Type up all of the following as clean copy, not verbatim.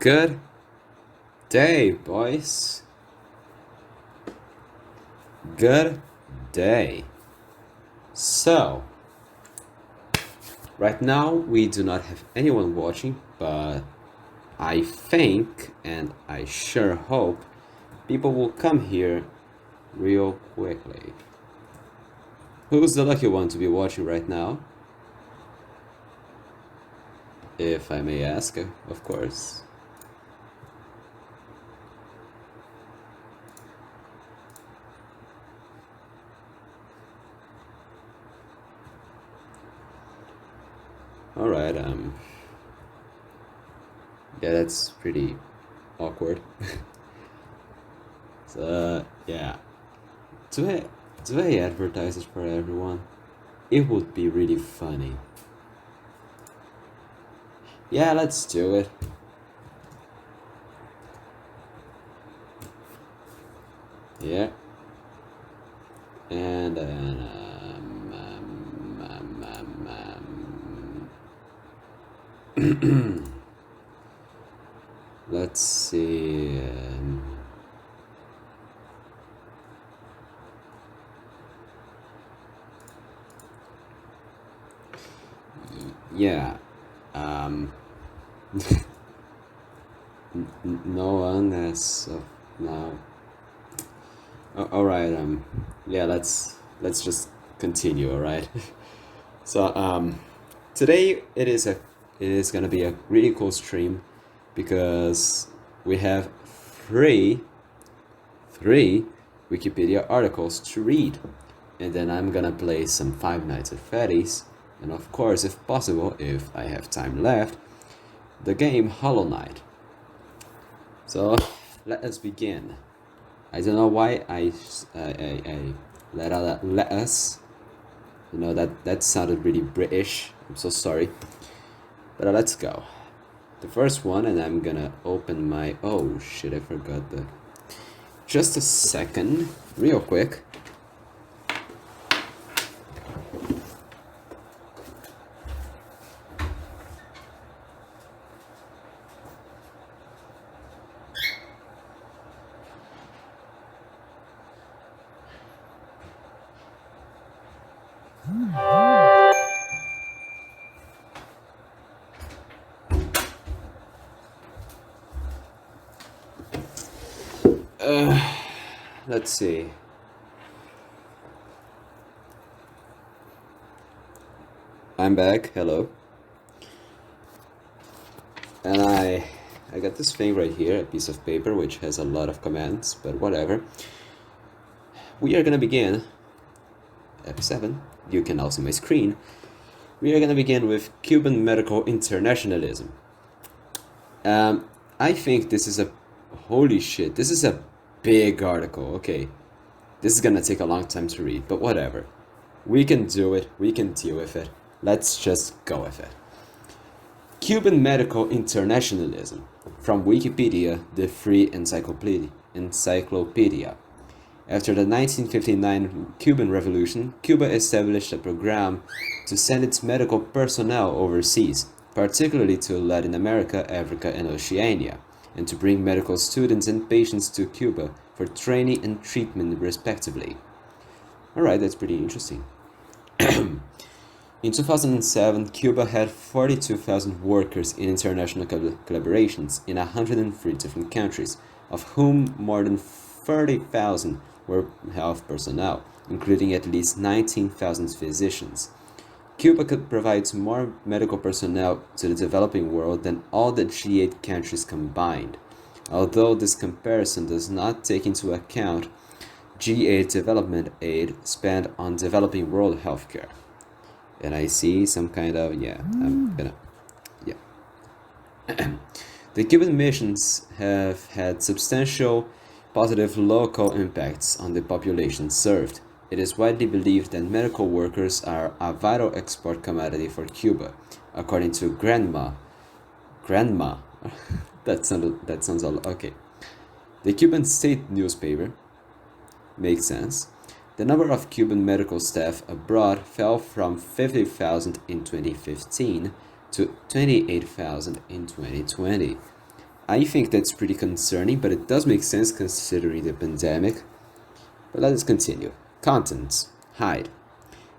Good day, boys. Good day. So, right now we do not have anyone watching, but I think and I sure hope people will come here real quickly. Who's the lucky one to be watching right now? If I may ask, of course. Alright, yeah, that's pretty awkward. So, yeah. Do I advertise it for everyone? It would be really funny. Yeah, let's do it. Yeah. And then, let's see. Yeah. No one as of now. All right. Yeah. Let's just continue. All right. So today it is gonna be a really cool stream because we have three Wikipedia articles to read, and then I'm gonna play some Five Nights at Freddy's, and of course, if possible, if I have time left, the game Hollow Knight. So let us begin. I don't know why I let us. You know, that sounded really British. I'm so sorry. But let's go. The first one, and I'm gonna open my... Oh shit, I forgot the... Just a second, real quick. Let's see. I'm back. Hello. And I got this thing right here, a piece of paper which has a lot of commands, but whatever. We are gonna begin F7. You can now see my screen. We are gonna begin with Cuban medical internationalism. I think this is a holy shit. This is a big article. Okay, this is gonna take a long time to read, but whatever. We can do it. We can deal with it. Let's just go with it. Cuban medical internationalism, from Wikipedia, the free encyclopedia. After the 1959 Cuban Revolution, Cuba established a program to send its medical personnel overseas, particularly to Latin America, Africa, and Oceania, and to bring medical students and patients to Cuba for training and treatment respectively. Alright, that's pretty interesting. In 2007, Cuba had 42,000 workers in international collaborations in 103 different countries, of whom more than 30,000 were health personnel, including at least 19,000 physicians. Cuba could provide more medical personnel to the developing world than all the G8 countries combined, although this comparison does not take into account G8 development aid spent on developing world healthcare. And I see some kind of, The Cuban missions have had substantial positive local impacts on the population served. It is widely believed that medical workers are a vital export commodity for Cuba, according to Grandma. that sounds all okay. The Cuban state newspaper makes sense. The number of Cuban medical staff abroad fell from 50,000 in 2015 to 28,000 in 2020. I think that's pretty concerning, but it does make sense considering the pandemic. But let us continue. Contents: hide,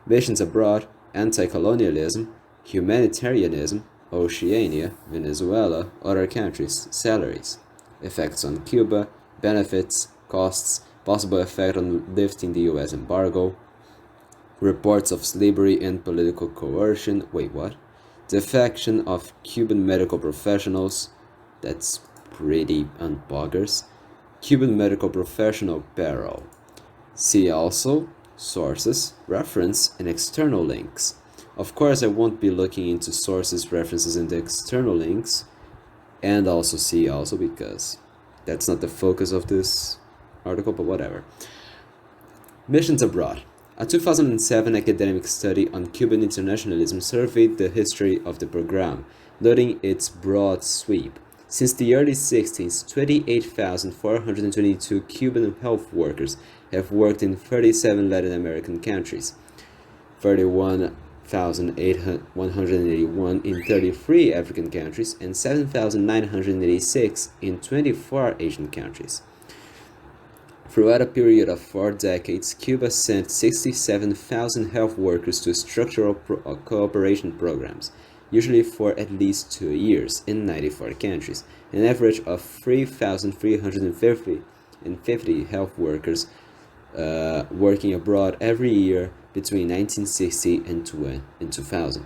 missions abroad, anti-colonialism, humanitarianism, Oceania, Venezuela, other countries, salaries, effects on Cuba, benefits, costs, possible effect on lifting the US embargo, reports of slavery and political coercion. Wait, what? Defection of Cuban medical professionals. That's pretty unboggers. Cuban medical professional peril. See also sources, reference, and external links. Of course, I won't be looking into sources, references, and external links, and also see also because that's not the focus of this article, but whatever. Missions abroad. A 2007 academic study on Cuban internationalism surveyed the history of the program, noting its broad sweep. Since the early 60s, 28,422 Cuban health workers have worked in 37 Latin American countries, 31,181 in 33 African countries, and 7,986 in 24 Asian countries. Throughout a period of 4 decades, Cuba sent 67,000 health workers to structural cooperation programs, usually for at least 2 years, in 94 countries, an average of 3,350 health workers working abroad every year between 1960 and 2000.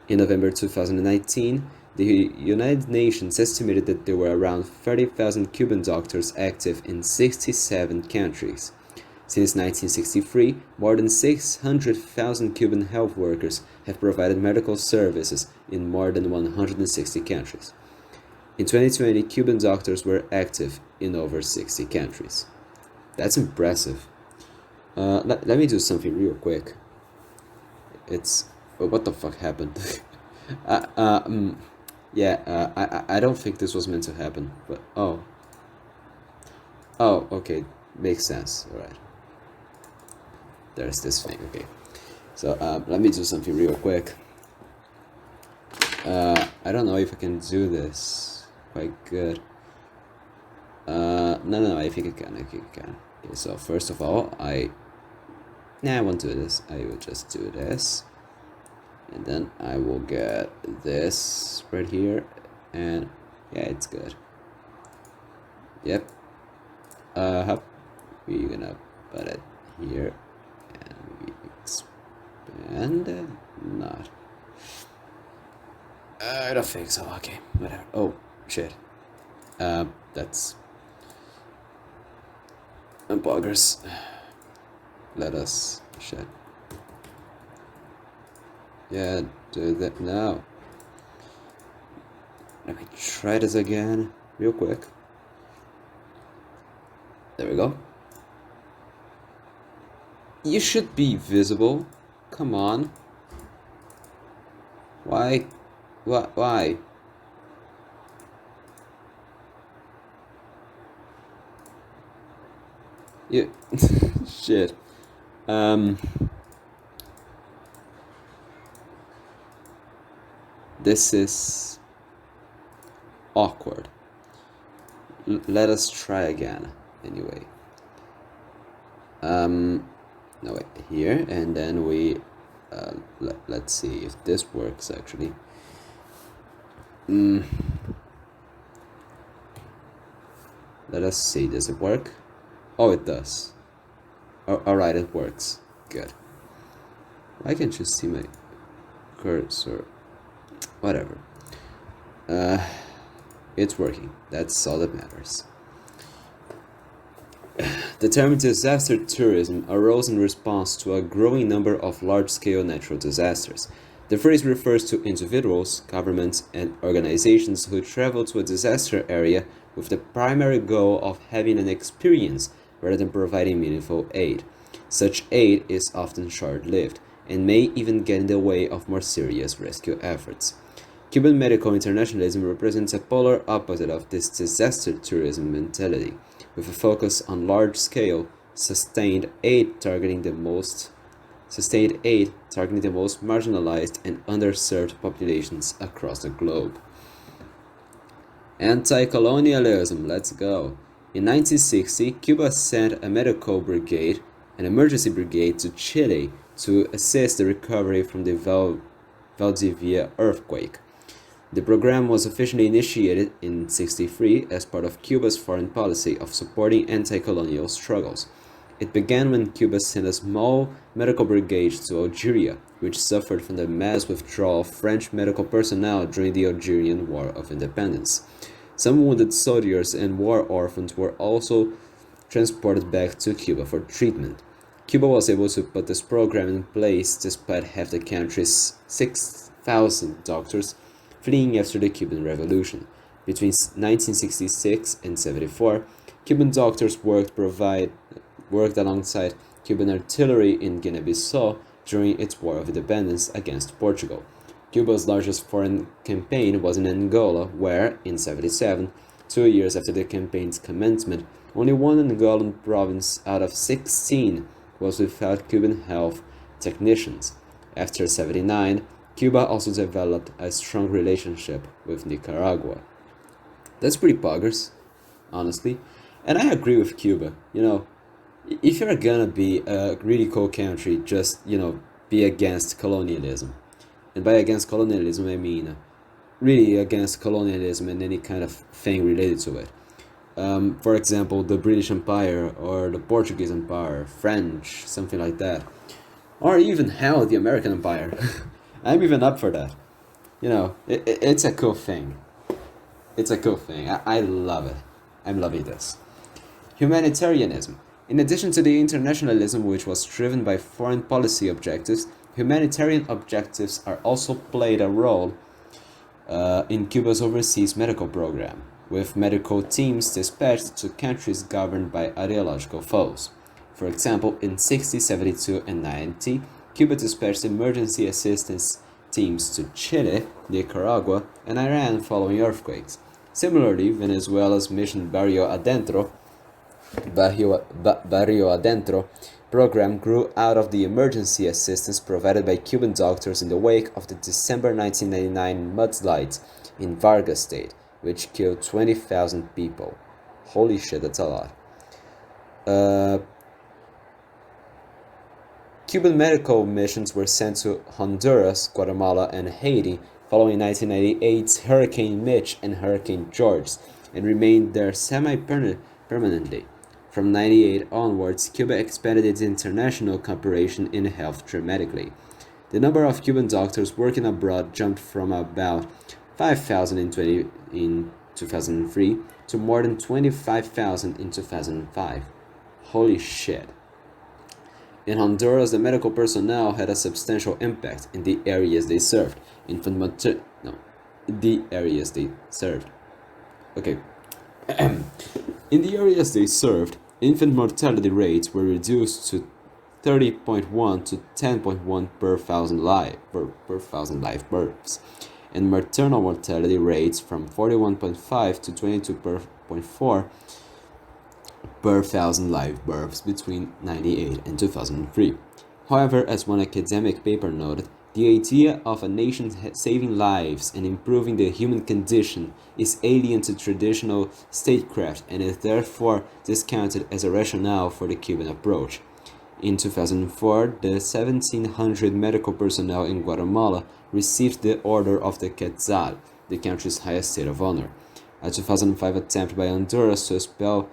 In November 2019, the United Nations estimated that there were around 30,000 Cuban doctors active in 67 countries. Since 1963, more than 600,000 Cuban health workers have provided medical services in more than 160 countries. In 2020, Cuban doctors were active in over 60 countries. That's impressive. Let me do something real quick. It's... what the fuck happened? I don't think this was meant to happen, but oh, okay, makes sense. All right, there's this thing. Okay, so let me do something real quick. I don't know if I can do this quite good. No, I think I can. Okay, so first of all, I won't do this. I will just do this. And then I will get this right here, and yeah, it's good. Yep. We're gonna put it here, and we expand it. Not. I don't think so. Okay, whatever. Oh shit. That's buggers. Let us shit. Yeah, do that now. Let me try this again, real quick. There we go. You should be visible. Come on. Why? What? Why? You shit. This is awkward. Let us try again. Anyway. No wait, here, and then we let's see if this works actually. Let us see, does it work? Oh, it does. Alright, it works. Good. Why can't you see my cursor? Whatever. It's working. That's all that matters. The term disaster tourism arose in response to a growing number of large-scale natural disasters. The phrase refers to individuals, governments, and organizations who travel to a disaster area with the primary goal of having an experience rather than providing meaningful aid. Such aid is often short-lived and may even get in the way of more serious rescue efforts. Cuban medical internationalism represents a polar opposite of this disaster tourism mentality, with a focus on large-scale, sustained aid targeting the most marginalized and underserved populations across the globe. Anti-colonialism, let's go. In 1960, Cuba sent a medical brigade, an emergency brigade, to Chile to assist the recovery from the Valdivia earthquake. The program was officially initiated in 63 as part of Cuba's foreign policy of supporting anti-colonial struggles. It began when Cuba sent a small medical brigade to Algeria, which suffered from the mass withdrawal of French medical personnel during the Algerian War of Independence. Some wounded soldiers and war orphans were also transported back to Cuba for treatment. Cuba was able to put this program in place despite half the country's 6,000 doctors fleeing after the Cuban Revolution. Between 1966 and 74, Cuban doctors worked alongside Cuban artillery in Guinea-Bissau during its War of Independence against Portugal. Cuba's largest foreign campaign was in Angola, where, in 77, 2 years after the campaign's commencement, only one Angolan province out of 16 was without Cuban health technicians. After 79, Cuba also developed a strong relationship with Nicaragua. That's pretty poggers, honestly. And I agree with Cuba. If you're gonna be a really cool country, just, be against colonialism. And by against colonialism, I mean really against colonialism and any kind of thing related to it. For example, the British Empire or the Portuguese Empire, French, something like that. Or even hell, the American Empire. I'm even up for that. It's a cool thing. It's a cool thing. I love it. I'm loving this. Humanitarianism. In addition to the internationalism which was driven by foreign policy objectives, humanitarian objectives are also played a role in Cuba's overseas medical program, with medical teams dispatched to countries governed by ideological foes. For example, in 60, 72, and 90, Cuba dispatched emergency assistance teams to Chile, Nicaragua, and Iran following earthquakes. Similarly, Venezuela's Mission Barrio Adentro program grew out of the emergency assistance provided by Cuban doctors in the wake of the December 1999 mudslides in Vargas State, which killed 20,000 people. Holy shit, that's a lot. Cuban medical missions were sent to Honduras, Guatemala, and Haiti following 1998's Hurricane Mitch and Hurricane George, and remained there semi-permanently. From 98 onwards, Cuba expanded its international cooperation in health dramatically. The number of Cuban doctors working abroad jumped from about 5,000 in 2003 to more than 25,000 in 2005. Holy shit. In Honduras, the medical personnel had a substantial impact in the areas they served. Okay. In the areas they served, infant mortality rates were reduced to 30.1 to 10.1 per thousand live births, and maternal mortality rates from 41.5 to 22.4 per thousand live births between 1998 and 2003. However, as one academic paper noted, the idea of a nation saving lives and improving the human condition is alien to traditional statecraft and is therefore discounted as a rationale for the Cuban approach. In 2004, the 1,700 medical personnel in Guatemala received the Order of the Quetzal, the country's highest state of honor. A 2005 attempt by Honduras to expel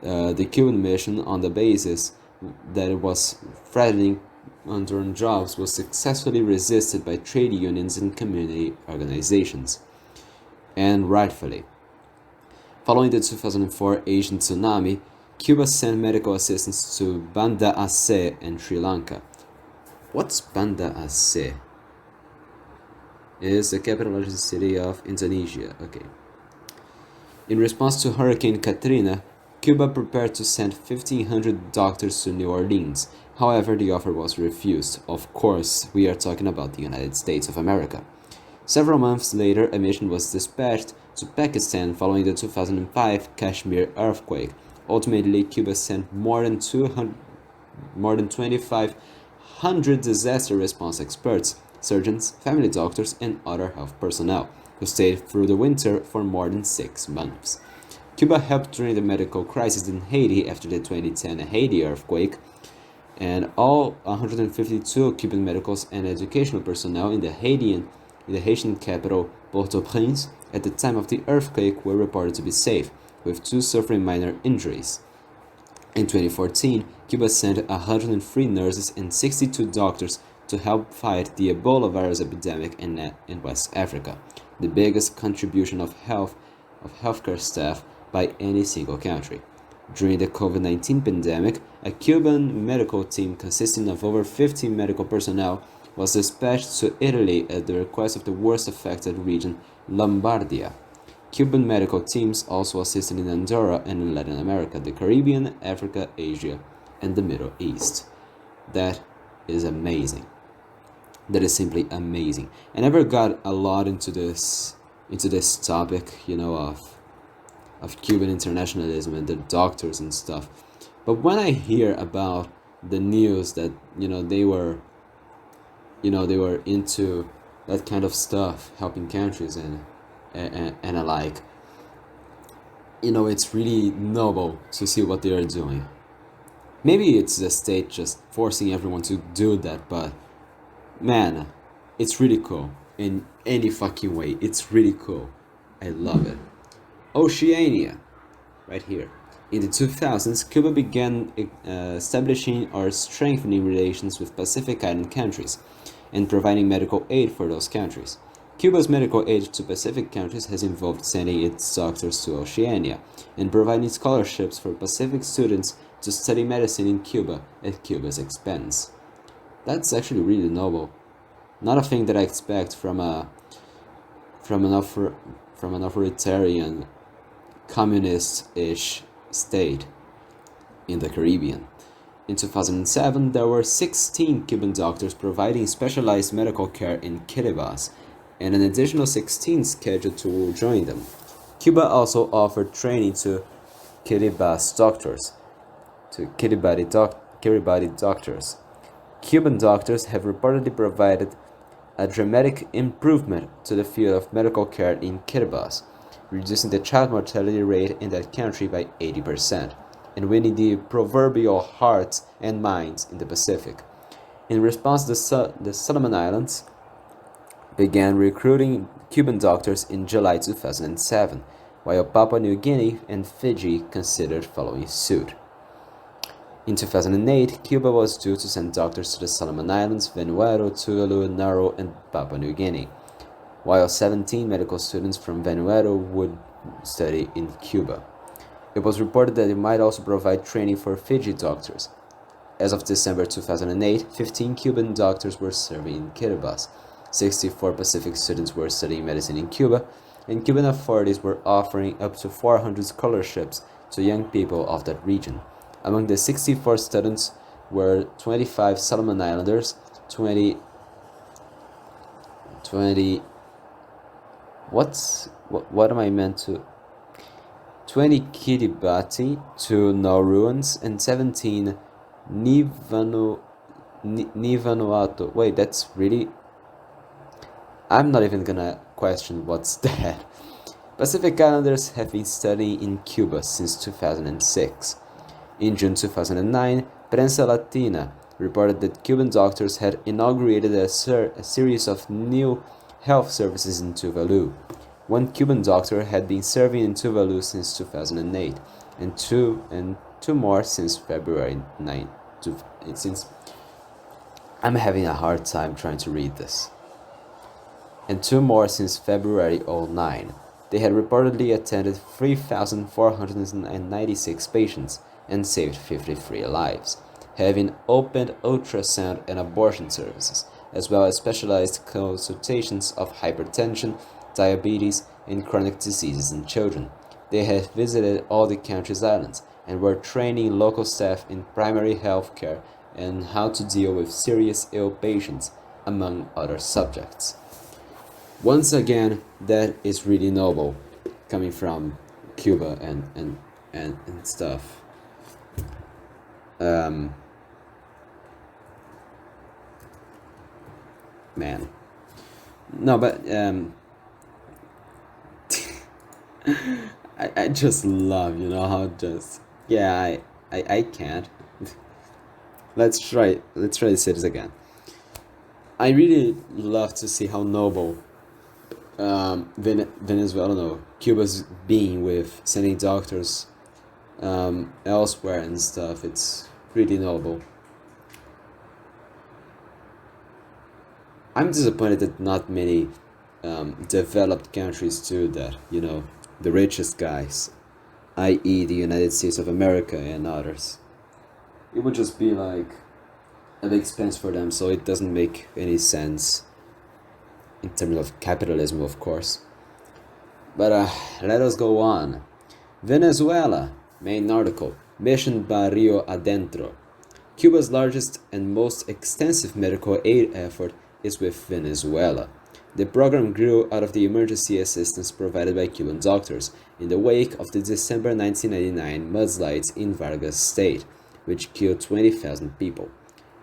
the Cuban mission on the basis that it was threatening Honduran jobs was successfully resisted by trade unions and community organizations, and rightfully. Following the 2004 Asian tsunami, Cuba sent medical assistance to Banda Aceh and Sri Lanka. What's Banda Aceh? It is the capital of the city of Indonesia. Okay. In response to Hurricane Katrina, Cuba prepared to send 1,500 doctors to New Orleans. However, the offer was refused. Of course, we are talking about the United States of America. Several months later, a mission was dispatched to Pakistan following the 2005 Kashmir earthquake. Ultimately, Cuba sent more than 2,500 disaster response experts, surgeons, family doctors, and other health personnel, who stayed through the winter for more than 6 months. Cuba helped during the medical crisis in Haiti after the 2010 Haiti earthquake, and all 152 Cuban medicals and educational personnel in the Haitian capital Port-au-Prince at the time of the earthquake were reported to be safe, with 2 suffering minor injuries. In 2014, Cuba sent 103 nurses and 62 doctors to help fight the Ebola virus epidemic in West Africa, the biggest contribution of healthcare staff by any single country. During the COVID-19 pandemic, a Cuban medical team consisting of over 50 medical personnel was dispatched to Italy at the request of the worst affected region, Lombardia. Cuban medical teams also assisted in Andorra and in Latin America, the Caribbean, Africa, Asia, and the Middle East. That is amazing. That is simply amazing. I never got a lot into this topic, of Cuban internationalism and the doctors and stuff. But when I hear about the news that they were into that kind of stuff, helping countries and alike, it's really noble to see what they are doing. Maybe it's the state just forcing everyone to do that, but man, it's really cool in any fucking way. It's really cool. I love it. Oceania, right here. In the 2000s, Cuba began establishing or strengthening relations with Pacific Island countries and providing medical aid for those countries. Cuba's medical aid to Pacific countries has involved sending its doctors to Oceania and providing scholarships for Pacific students to study medicine in Cuba at Cuba's expense. That's actually really noble. Not a thing that I expect from an authoritarian, communist-ish state in the Caribbean. In 2007, there were 16 Cuban doctors providing specialized medical care in Kiribati, and an additional 16 scheduled to join them. Cuba also offered training to Kiribati doctors. Cuban doctors have reportedly provided a dramatic improvement to the field of medical care in Kiribati, reducing the child mortality rate in that country by 80%, and winning the proverbial hearts and minds in the Pacific. In response, the Solomon Islands began recruiting Cuban doctors in July 2007, while Papua New Guinea and Fiji considered following suit. In 2008, Cuba was due to send doctors to the Solomon Islands, Vanuatu, Tuvalu, Nauru, and Papua New Guinea, while 17 medical students from Vanuatu would study in Cuba. It was reported that it might also provide training for Fiji doctors. As of December 2008, 15 Cuban doctors were serving in Kiribati, 64 Pacific students were studying medicine in Cuba, and Cuban authorities were offering up to 400 scholarships to young people of that region. Among the 64 students were 25 Solomon Islanders, 20 Kiribati, 2 Nauruans, and 17 Vanuatu. Wait, that's really... I'm not even gonna question what's that. Pacific Islanders have been studying in Cuba since 2006. In June 2009, Prensa Latina reported that Cuban doctors had inaugurated a series of new health services in Tuvalu. One Cuban doctor had been serving in Tuvalu since 2008, and two more since February 9. Since I'm having a hard time trying to read this. And 2 more since February 09. They had reportedly attended 3,496 patients and saved 53 lives, having opened ultrasound and abortion services, as well as specialized consultations of hypertension, diabetes, and chronic diseases in children. They had visited all the country's islands and were training local staff in primary health care and how to deal with serious ill patients, among other subjects. Once again, that is really noble, coming from Cuba and stuff. Man. No, but I just love, how just, yeah, I can't. Let's try to say this again. I really love to see how noble Venezuela, no, Cuba's being with sending doctors elsewhere and stuff. It's really noble. I'm disappointed that not many developed countries do that. The richest guys, i.e., the United States of America and others. It would just be like a big expense for them, so it doesn't make any sense in terms of capitalism, of course. But let us go on. Venezuela, main article, Mission Barrio Adentro. Cuba's largest and most extensive medical aid effort is with Venezuela. The program grew out of the emergency assistance provided by Cuban doctors in the wake of the December 1999 mudslides in Vargas State, which killed 20,000 people.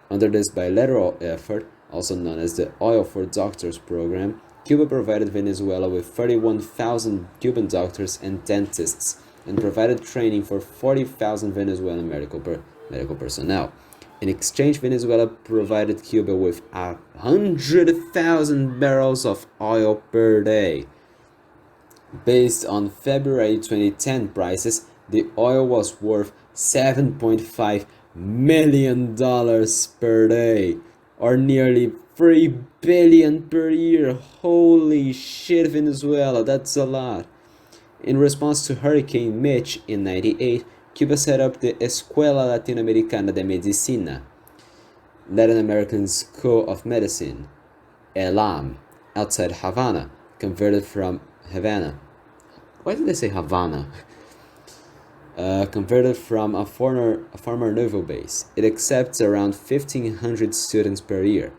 Under this bilateral effort, also known as the Oil for Doctors program, Cuba provided Venezuela with 31,000 Cuban doctors and dentists and provided training for 40,000 Venezuelan medical personnel. In exchange, Venezuela provided Cuba with 100,000 barrels of oil per day. Based on February 2010 prices, the oil was worth $7.5 million per day, or nearly $3 billion per year. Holy shit, Venezuela, that's a lot. In response to Hurricane Mitch in '98, Cuba set up the Escuela Latinoamericana de Medicina, Latin American School of Medicine, ELAM, outside Havana, converted from Havana. Why did they say Havana? Converted from a former naval base. It accepts around 1,500 students per year.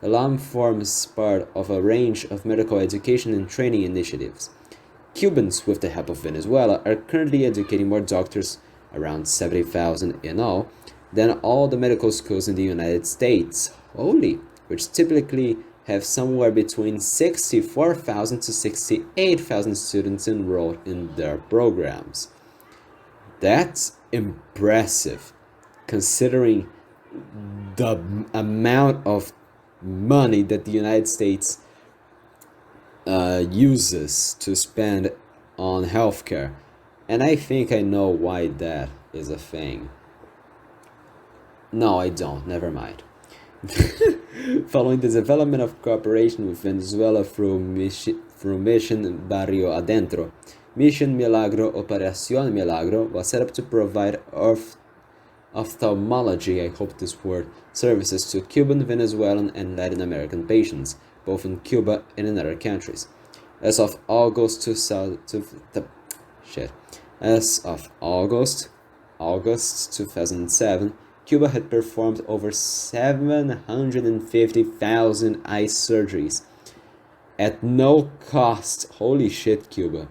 ELAM forms part of a range of medical education and training initiatives. Cubans, with the help of Venezuela, are currently educating more doctors, around 70,000 in all, than all the medical schools in the United States, holy, which typically have somewhere between 64,000 to 68,000 students enrolled in their programs. That's impressive, considering the amount of money that the United States uses to spend on healthcare. And I think I know why that is a thing. No, I don't. Never mind. Following the development of cooperation with Venezuela through Mission Barrio Adentro, Mission Milagro Operación Milagro was set up to provide ophthalmology, I hope this word, services to Cuban, Venezuelan, and Latin American patients, both in Cuba and in other countries. As of August 2007, Cuba had performed over 750,000 eye surgeries at no cost. Holy shit, Cuba.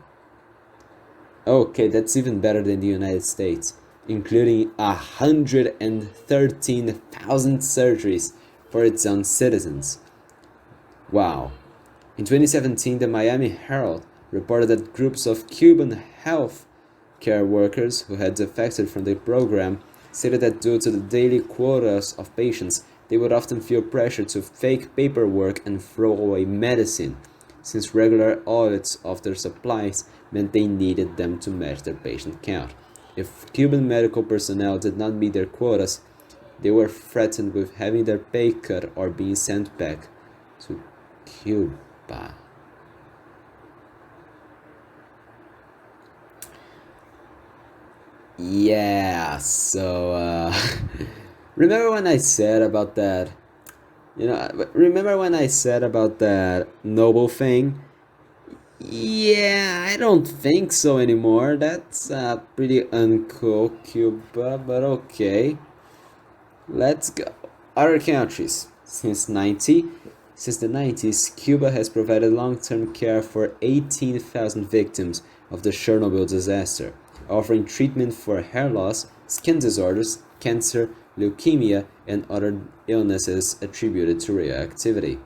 Okay, that's even better than the United States, including 113,000 surgeries for its own citizens. Wow. In 2017, the Miami Herald reported that groups of Cuban health care workers who had defected from the program stated that due to the daily quotas of patients, they would often feel pressure to fake paperwork and throw away medicine, since regular audits of their supplies meant they needed them to match their patient count. If Cuban medical personnel did not meet their quotas, they were threatened with having their pay cut or being sent back to Cuba. Yeah, so remember when I said about that? Remember when I said about that noble thing? Yeah, I don't think so anymore. That's pretty uncool, Cuba, but okay. Let's go. Other countries. Since the 90s, Cuba has provided long-term care for 18,000 victims of the Chernobyl disaster, offering treatment for hair loss, skin disorders, cancer, leukemia, and other illnesses attributed to radioactivity.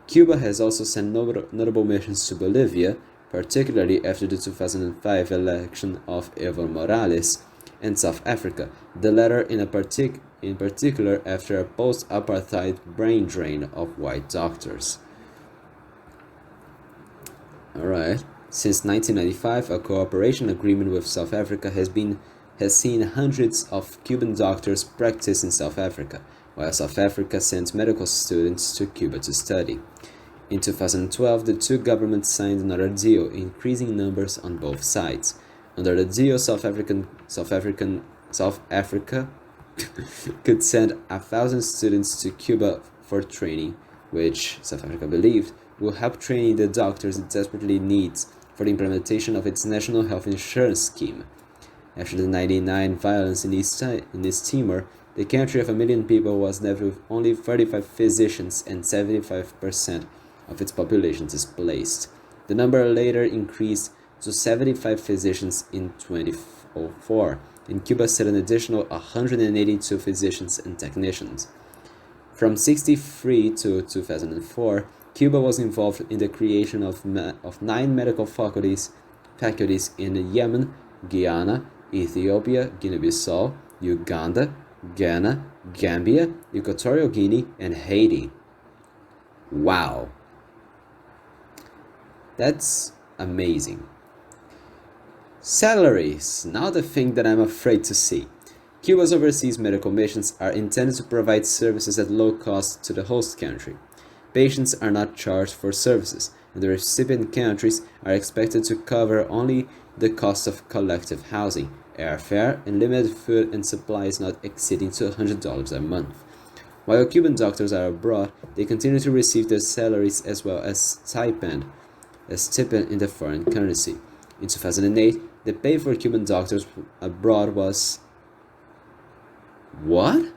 Cuba has also sent notable missions to Bolivia, particularly after the 2005 election of Evo Morales in South Africa, the latter in particular after a post-apartheid brain drain of white doctors. Alright. Since 1995, a cooperation agreement with South Africa has seen hundreds of Cuban doctors practice in South Africa, while South Africa sent medical students to Cuba to study. In 2012, the two governments signed another deal, increasing numbers on both sides. Under the deal, South Africa could send 1,000 students to Cuba for training, which South Africa believed will help train the doctors it desperately needs for the implementation of its national health insurance scheme. After the 99 violence in East Timor, the country of 1 million people was left with only 35 physicians and 75% of its population displaced. The number later increased to 75 physicians in 2004, and Cuba sent an additional 182 physicians and technicians. From 1963 to 2004, Cuba was involved in the creation of 9 medical faculties in Yemen, Guyana, Ethiopia, Guinea-Bissau, Uganda, Ghana, Gambia, Equatorial Guinea, and Haiti. Wow. That's amazing. Salaries. Now the thing that I'm afraid to see. Cuba's overseas medical missions are intended to provide services at low cost to the host country. Patients are not charged for services, and the recipient countries are expected to cover only the cost of collective housing, airfare, and limited food and supplies not exceeding $200 a month. While Cuban doctors are abroad, they continue to receive their salaries as well as stipend in the foreign currency. In 2008, the pay for Cuban doctors abroad was... What?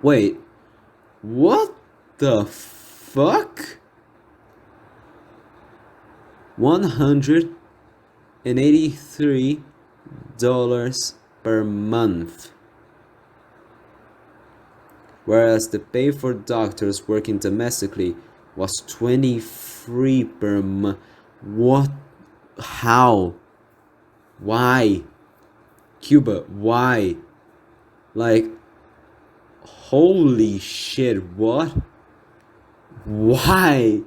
Wait, what the fuck? $183 per month. Whereas the pay for doctors working domestically was $23 per month. What? How? Why? Cuba, why? Like, holy shit, what? Why?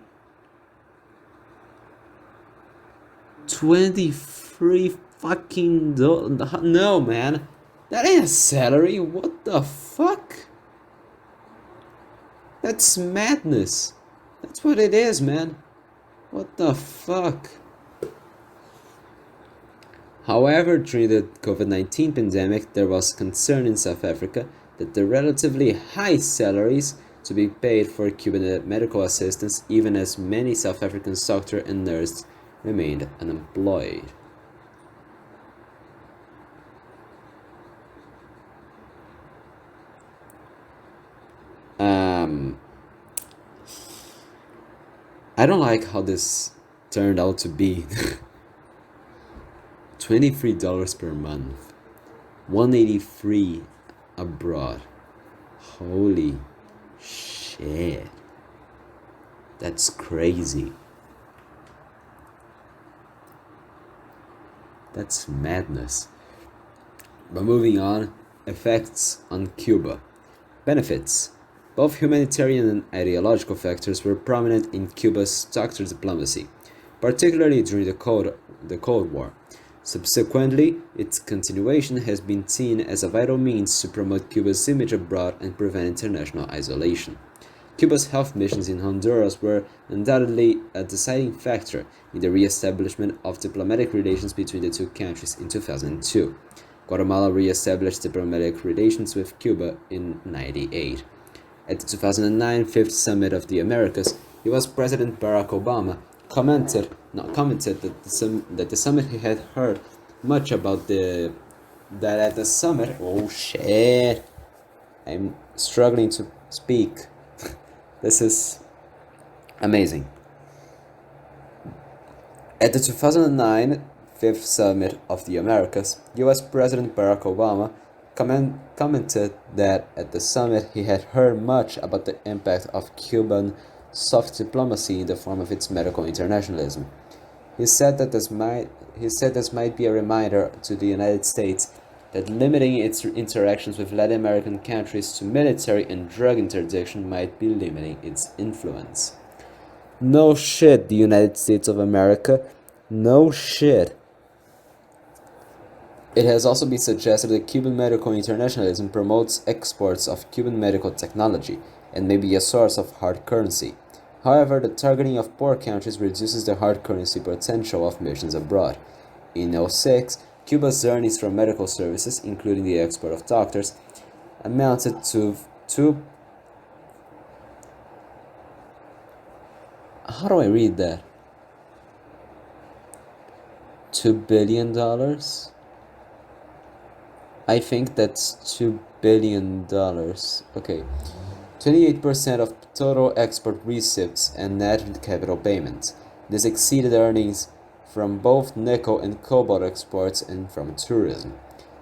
23 fucking dollars? No, man. That ain't a salary. What the fuck? That's madness. That's what it is, man. What the fuck? However, during the COVID-19 pandemic, there was concern in South Africa that the relatively high salaries to be paid for Cuban medical assistants, even as many South African doctors and nurses remained unemployed. I don't like how this turned out to be. $23 per month, $183 abroad. Holy shit. That's crazy. That's madness. But moving on, effects on Cuba. Benefits. Both humanitarian and ideological factors were prominent in Cuba's doctor diplomacy, particularly during the Cold War. Subsequently, its continuation has been seen as a vital means to promote Cuba's image abroad and prevent international isolation. Cuba's health missions in Honduras were undoubtedly a deciding factor in the re-establishment of diplomatic relations between the two countries in 2002. Guatemala re-established diplomatic relations with Cuba in 1998. At the 2009 Fifth Summit of the Americas, US President Barack Obama commented that the summit he had heard much about that at the summit. Oh shit! I'm struggling to speak. This is amazing. At the 2009 Fifth Summit of the Americas, US President Barack Obama commented that at the summit he had heard much about the impact of Cuban soft diplomacy in the form of its medical internationalism. He said that this might be a reminder to the United States that limiting its interactions with Latin American countries to military and drug interdiction might be limiting its influence. No shit, the United States of America. No shit. It has also been suggested that Cuban medical internationalism promotes exports of Cuban medical technology and may be a source of hard currency. However, the targeting of poor countries reduces the hard currency potential of missions abroad. In 2006, Cuba's earnings from medical services, including the export of doctors, amounted to how do I read that? $2 billion? I think that's $2 billion. Okay. 28% of total export receipts and net capital payments. This exceeded earnings from both nickel and cobalt exports and from tourism.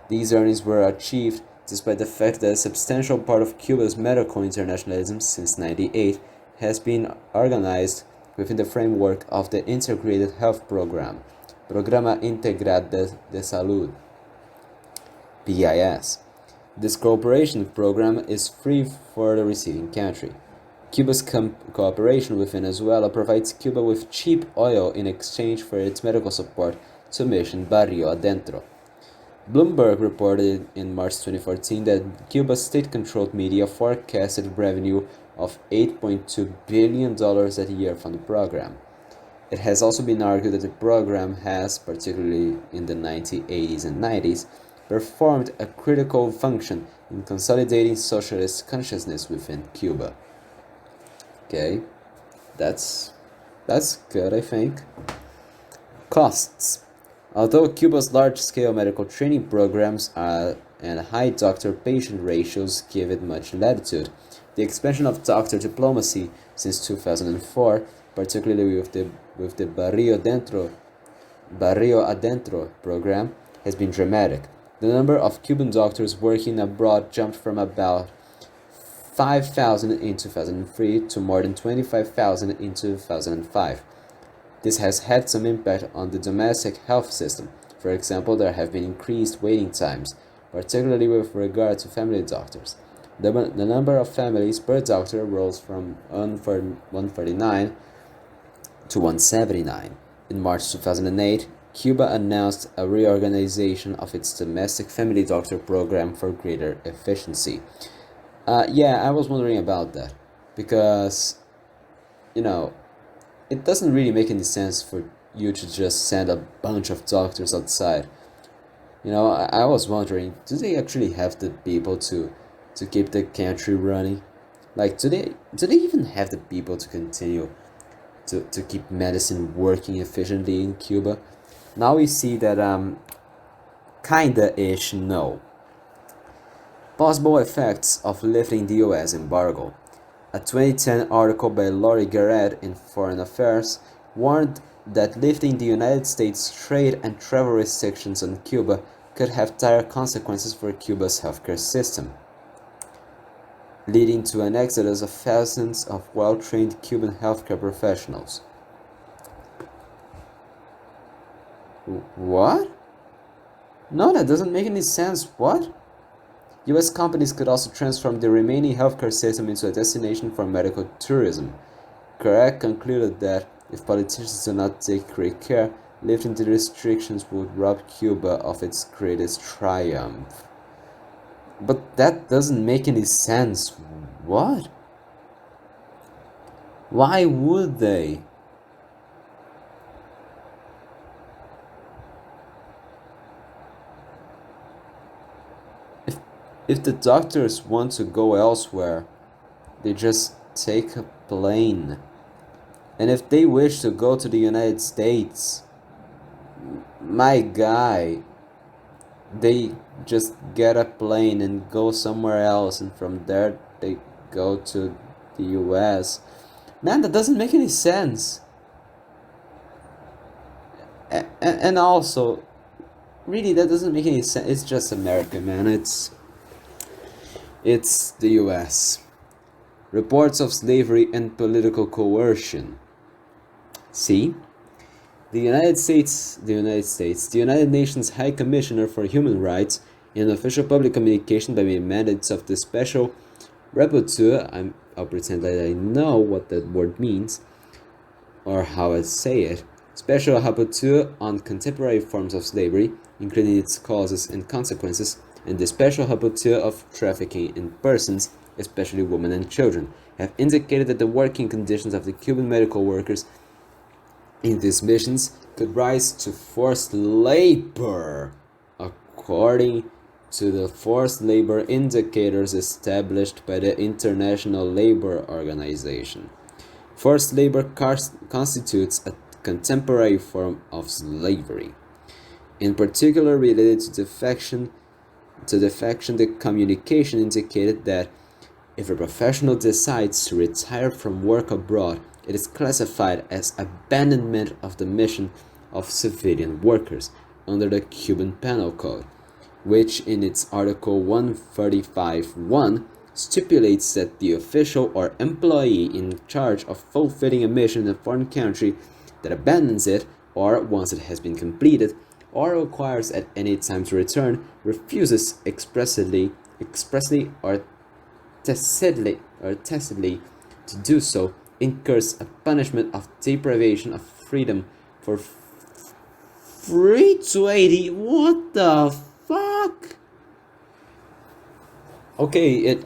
These earnings were achieved despite the fact that a substantial part of Cuba's medical internationalism since 1998 has been organized within the framework of the Integrated Health Program, Programa Integral de Salud, PIS. This cooperation program is free for the receiving country. Cuba's cooperation with Venezuela provides Cuba with cheap oil in exchange for its medical support to Mission Barrio Adentro. Bloomberg reported in March 2014 that Cuba's state-controlled media forecasted revenue of $8.2 billion a year from the program. It has also been argued that the program has, particularly in the 1980s and 90s, performed a critical function in consolidating socialist consciousness within Cuba. Okay, that's good, I think. Costs. Although Cuba's large-scale medical training programs and high doctor-patient ratios give it much latitude, the expansion of doctor diplomacy since 2004, particularly with the Barrio Adentro program, has been dramatic. The number of Cuban doctors working abroad jumped from about 5,000 in 2003 to more than 25,000 in 2005. This has had some impact on the domestic health system. For example, there have been increased waiting times, particularly with regard to family doctors. The number of families per doctor rose from 149 to 179. In March 2008, Cuba announced a reorganization of its domestic family doctor program for greater efficiency. Yeah, I was wondering about that, because, it doesn't really make any sense for you to just send a bunch of doctors outside. I was wondering, do they actually have the people to keep the country running? Like, do they even have the people to continue to keep medicine working efficiently in Cuba? Now we see that kinda-ish no. Possible effects of lifting the US embargo. A 2010 article by Laurie Garrett in Foreign Affairs warned that lifting the United States trade and travel restrictions on Cuba could have dire consequences for Cuba's healthcare system, leading to an exodus of thousands of well-trained Cuban healthcare professionals. What? No, that doesn't make any sense. What? US companies could also transform the remaining healthcare system into a destination for medical tourism. Carrack concluded that if politicians do not take great care, lifting the restrictions would rob Cuba of its greatest triumph. But that doesn't make any sense. What? Why would they? If the doctors want to go elsewhere, they just take a plane. And if they wish to go to the United States, my guy, they just get a plane and go somewhere else, and from there they go to the US. Man, that doesn't make any sense. And also, really, that doesn't make any sense. It's just America, man. It's the US. reports of slavery and political coercion. C. The United Nations High Commissioner for Human Rights, in official public communication by the mandates of the Special Rapporteur, I'll pretend that I know what that word means, or how I say it, Special Rapporteur on Contemporary Forms of Slavery, including its causes and consequences, and the Special Rapporteur of Trafficking in Persons, especially women and children, have indicated that the working conditions of the Cuban medical workers in these missions could rise to forced labor, according to the forced labor indicators established by the International Labor Organization. Forced labor constitutes a contemporary form of slavery. In particular, related to defection, the communication indicated that if a professional decides to retire from work abroad, it is classified as abandonment of the mission of civilian workers under the Cuban Penal Code, which in its Article 135.1 stipulates that the official or employee in charge of fulfilling a mission in a foreign country that abandons it, or once it has been completed, or requires at any time to return, refuses expressly or tacitly to do so, incurs a punishment of deprivation of freedom for 3 to 80. What the fuck? Okay, it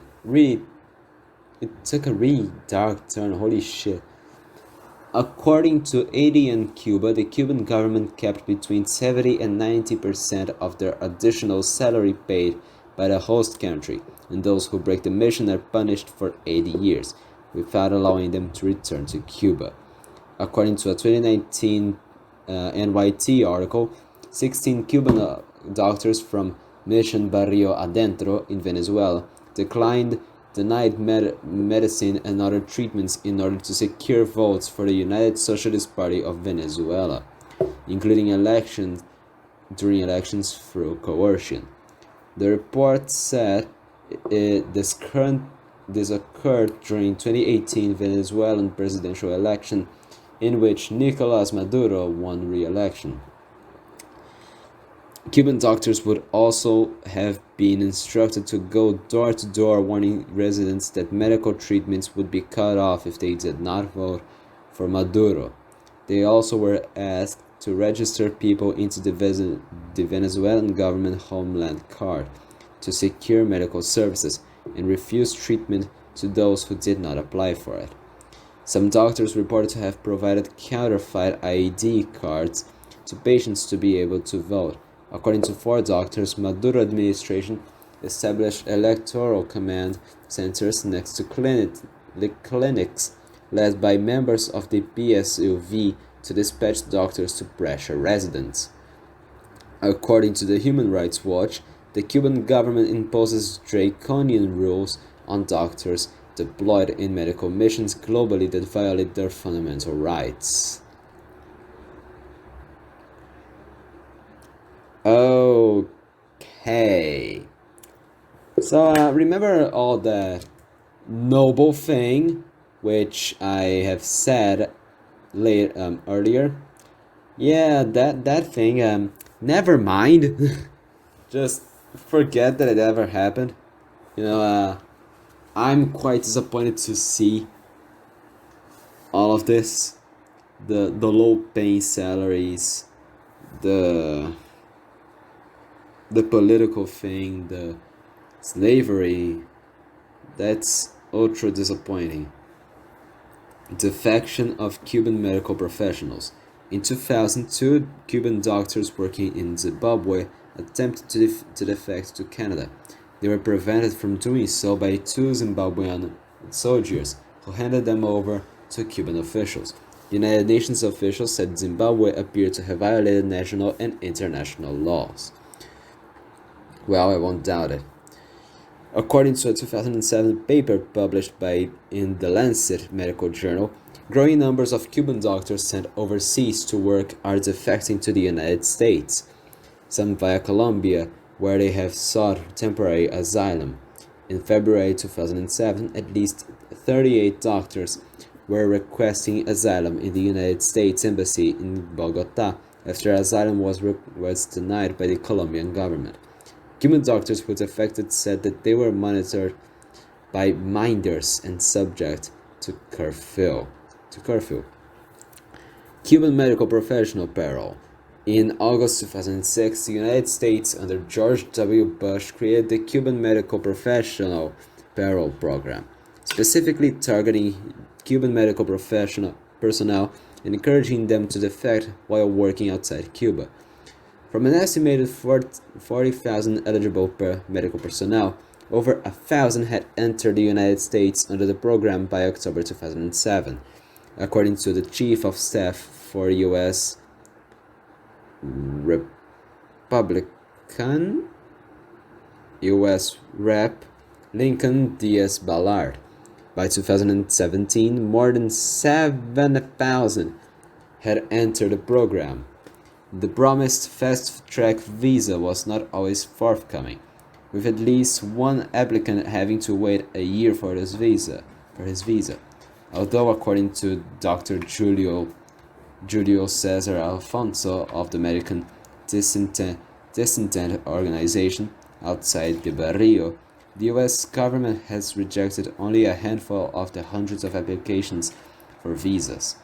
took a really dark turn. Holy shit. According to Haiti and Cuba, the Cuban government kept between 70 and 90% of their additional salary paid by the host country, and those who break the mission are punished for 80 years, without allowing them to return to Cuba. According to a 2019 NYT article, 16 Cuban doctors from Mission Barrio Adentro in Venezuela denied medicine and other treatments in order to secure votes for the United Socialist Party of Venezuela, including during elections through coercion. The report said this occurred during 2018 Venezuelan presidential election, in which Nicolás Maduro won re-election. Cuban doctors would also have been instructed to go door to door, warning residents that medical treatments would be cut off if they did not vote for Maduro. They also were asked to register people into the Venezuelan government Homeland Card to secure medical services and refuse treatment to those who did not apply for it. Some doctors reported to have provided counterfeit ID cards to patients to be able to vote. According to 4 doctors, Maduro administration established electoral command centers next to clinics led by members of the PSUV to dispatch doctors to pressure residents. According to the Human Rights Watch, the Cuban government imposes draconian rules on doctors deployed in medical missions globally that violate their fundamental rights. Okay. So remember all the noble thing which I have said earlier? Yeah, that thing, never mind. Just forget that it ever happened. I'm quite disappointed to see all of this. The low paying salaries, the political thing, the slavery. That's ultra disappointing. Defection of Cuban medical professionals. In 2002, Cuban doctors working in Zimbabwe attempted to defect to Canada. They were prevented from doing so by 2 Zimbabwean soldiers, who handed them over to Cuban officials. United Nations officials said Zimbabwe appeared to have violated national and international laws. Well, I won't doubt it. According to a 2007 paper published in the Lancet Medical Journal, growing numbers of Cuban doctors sent overseas to work are defecting to the United States, some via Colombia, where they have sought temporary asylum. In February 2007, at least 38 doctors were requesting asylum in the United States Embassy in Bogota after asylum was denied by the Colombian government. Cuban doctors who defected said that they were monitored by minders and subject to curfew. Cuban medical professional parole. In August 2006, the United States, under George W. Bush, created the Cuban Medical Professional Parole Program, specifically targeting Cuban medical personnel and encouraging them to defect while working outside Cuba. From an estimated 40,000 eligible medical personnel, over 1,000 had entered the United States under the program by October 2007, according to the Chief of Staff for U.S. Republican U.S. Rep. Lincoln Diaz Ballard. By 2017, more than 7,000 had entered the program. The promised fast-track visa was not always forthcoming, with at least one applicant having to wait a year for his visa. Although, according to Dr. Julio Cesar Alfonso of the American Dissident Organization outside the Barrio, the U.S. government has rejected only a handful of the hundreds of applications for visas.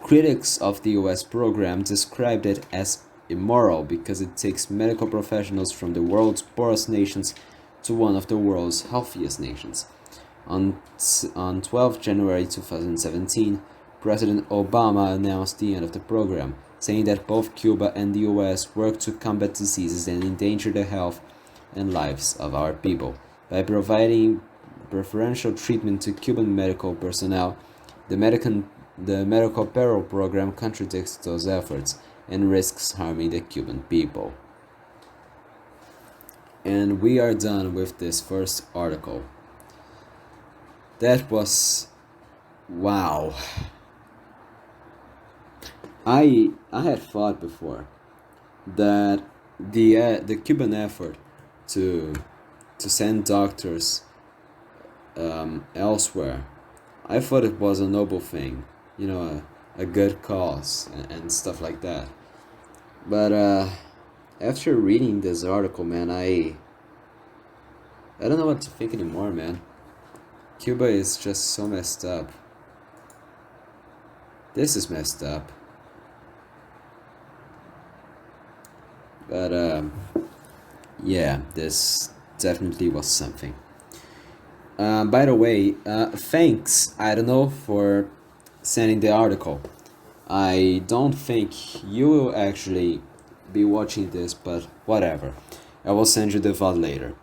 Critics of the U.S. program described it as immoral because it takes medical professionals from the world's poorest nations to one of the world's healthiest nations. On 12 January 2017, President Obama announced the end of the program, saying that both Cuba and the U.S. work to combat diseases that endanger the health and lives of our people. By providing preferential treatment to Cuban medical personnel, the medical parole program contradicts those efforts and risks harming the Cuban people. And we are done with this first article. That was... wow. I had thought before that the Cuban effort to send doctors elsewhere, I thought it was a noble thing, a good cause and stuff like that. But after reading this article, man, I don't know what to think anymore, man. Cuba is just so messed up. This is messed up. But yeah, this definitely was something. By the way, thanks, I don't know, for sending the article. I don't think you will actually be watching this, but whatever. I will send you the VOD later.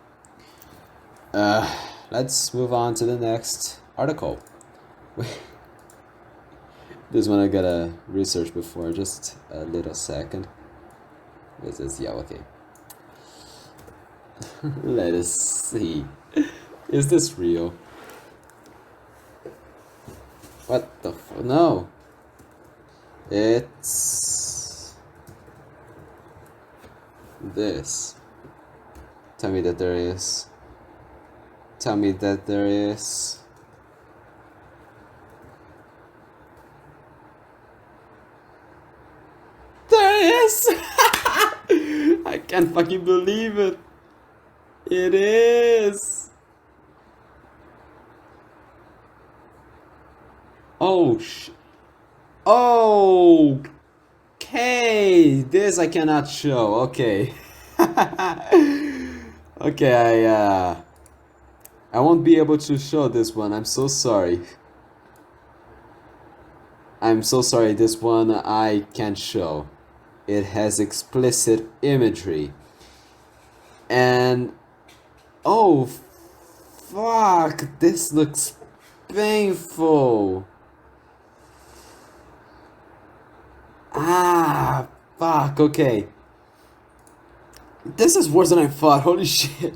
Let's move on to the next article. This one I gotta research before, just a little second. This is, yeah, okay. Let us see. Is this real? What the no. It's this. Tell me that there is. Tell me that there is. There is! I can't fucking believe it. It is. Oh okay, this I cannot show. Okay. Okay, I won't be able to show this one. I'm so sorry. I'm so sorry, this one I can't show. It has explicit imagery. And oh fuck, this looks painful. Ah, fuck, okay. This is worse than I thought, holy shit.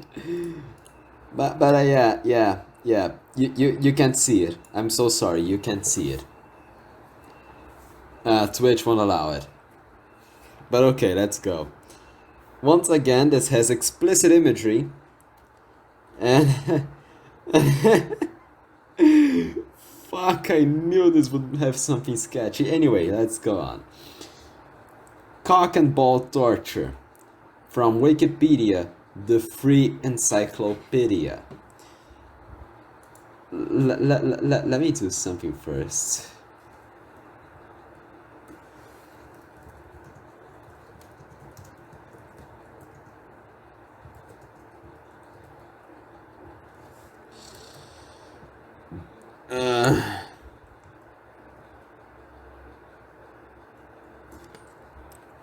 But yeah. You can't see it. I'm so sorry, you can't see it. Twitch won't allow it. But okay, let's go. Once again, this has explicit imagery. And Fuck, I knew this would have something sketchy. Anyway, let's go on. Cock and ball torture. From Wikipedia, the free encyclopedia. Let me do something first.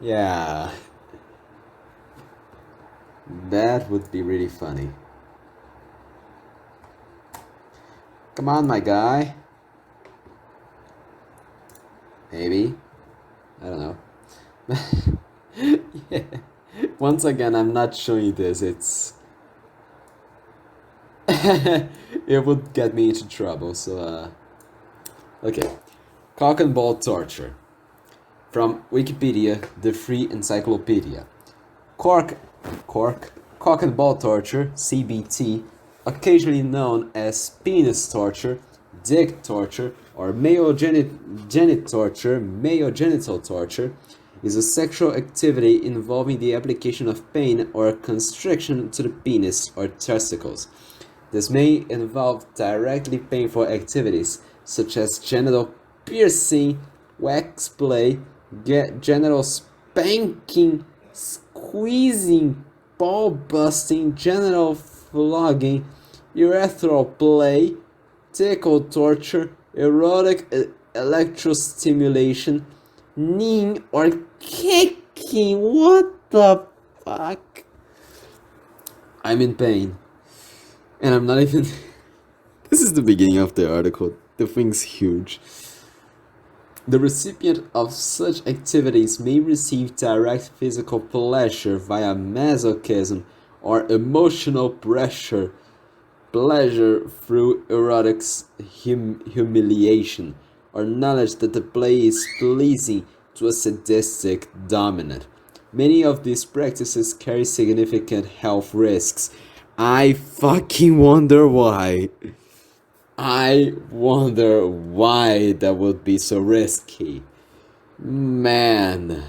Yeah, that would be really funny. Come on, my guy. Maybe. I don't know. Yeah. Once again, I'm not showing you this. It's it would get me into trouble. So okay. Cock and ball torture. From Wikipedia, the free encyclopedia. Cock and ball torture, CBT, occasionally known as penis torture, dick torture, or male genital torture, is a sexual activity involving the application of pain or constriction to the penis or testicles. This may involve directly painful activities such as genital piercing, wax play, genital spanking, squeezing, ball busting, genital flogging, urethral play, tickle torture, erotic electrostimulation, kneeing or kicking. What the fuck? I'm in pain. And I'm not even... This is the beginning of the article. The thing's huge. The recipient of such activities may receive direct physical pleasure via masochism or emotional pleasure through erotic humiliation or knowledge that the play is pleasing to a sadistic dominant. Many of these practices carry significant health risks. I fucking wonder why. I wonder why that would be so risky. Man,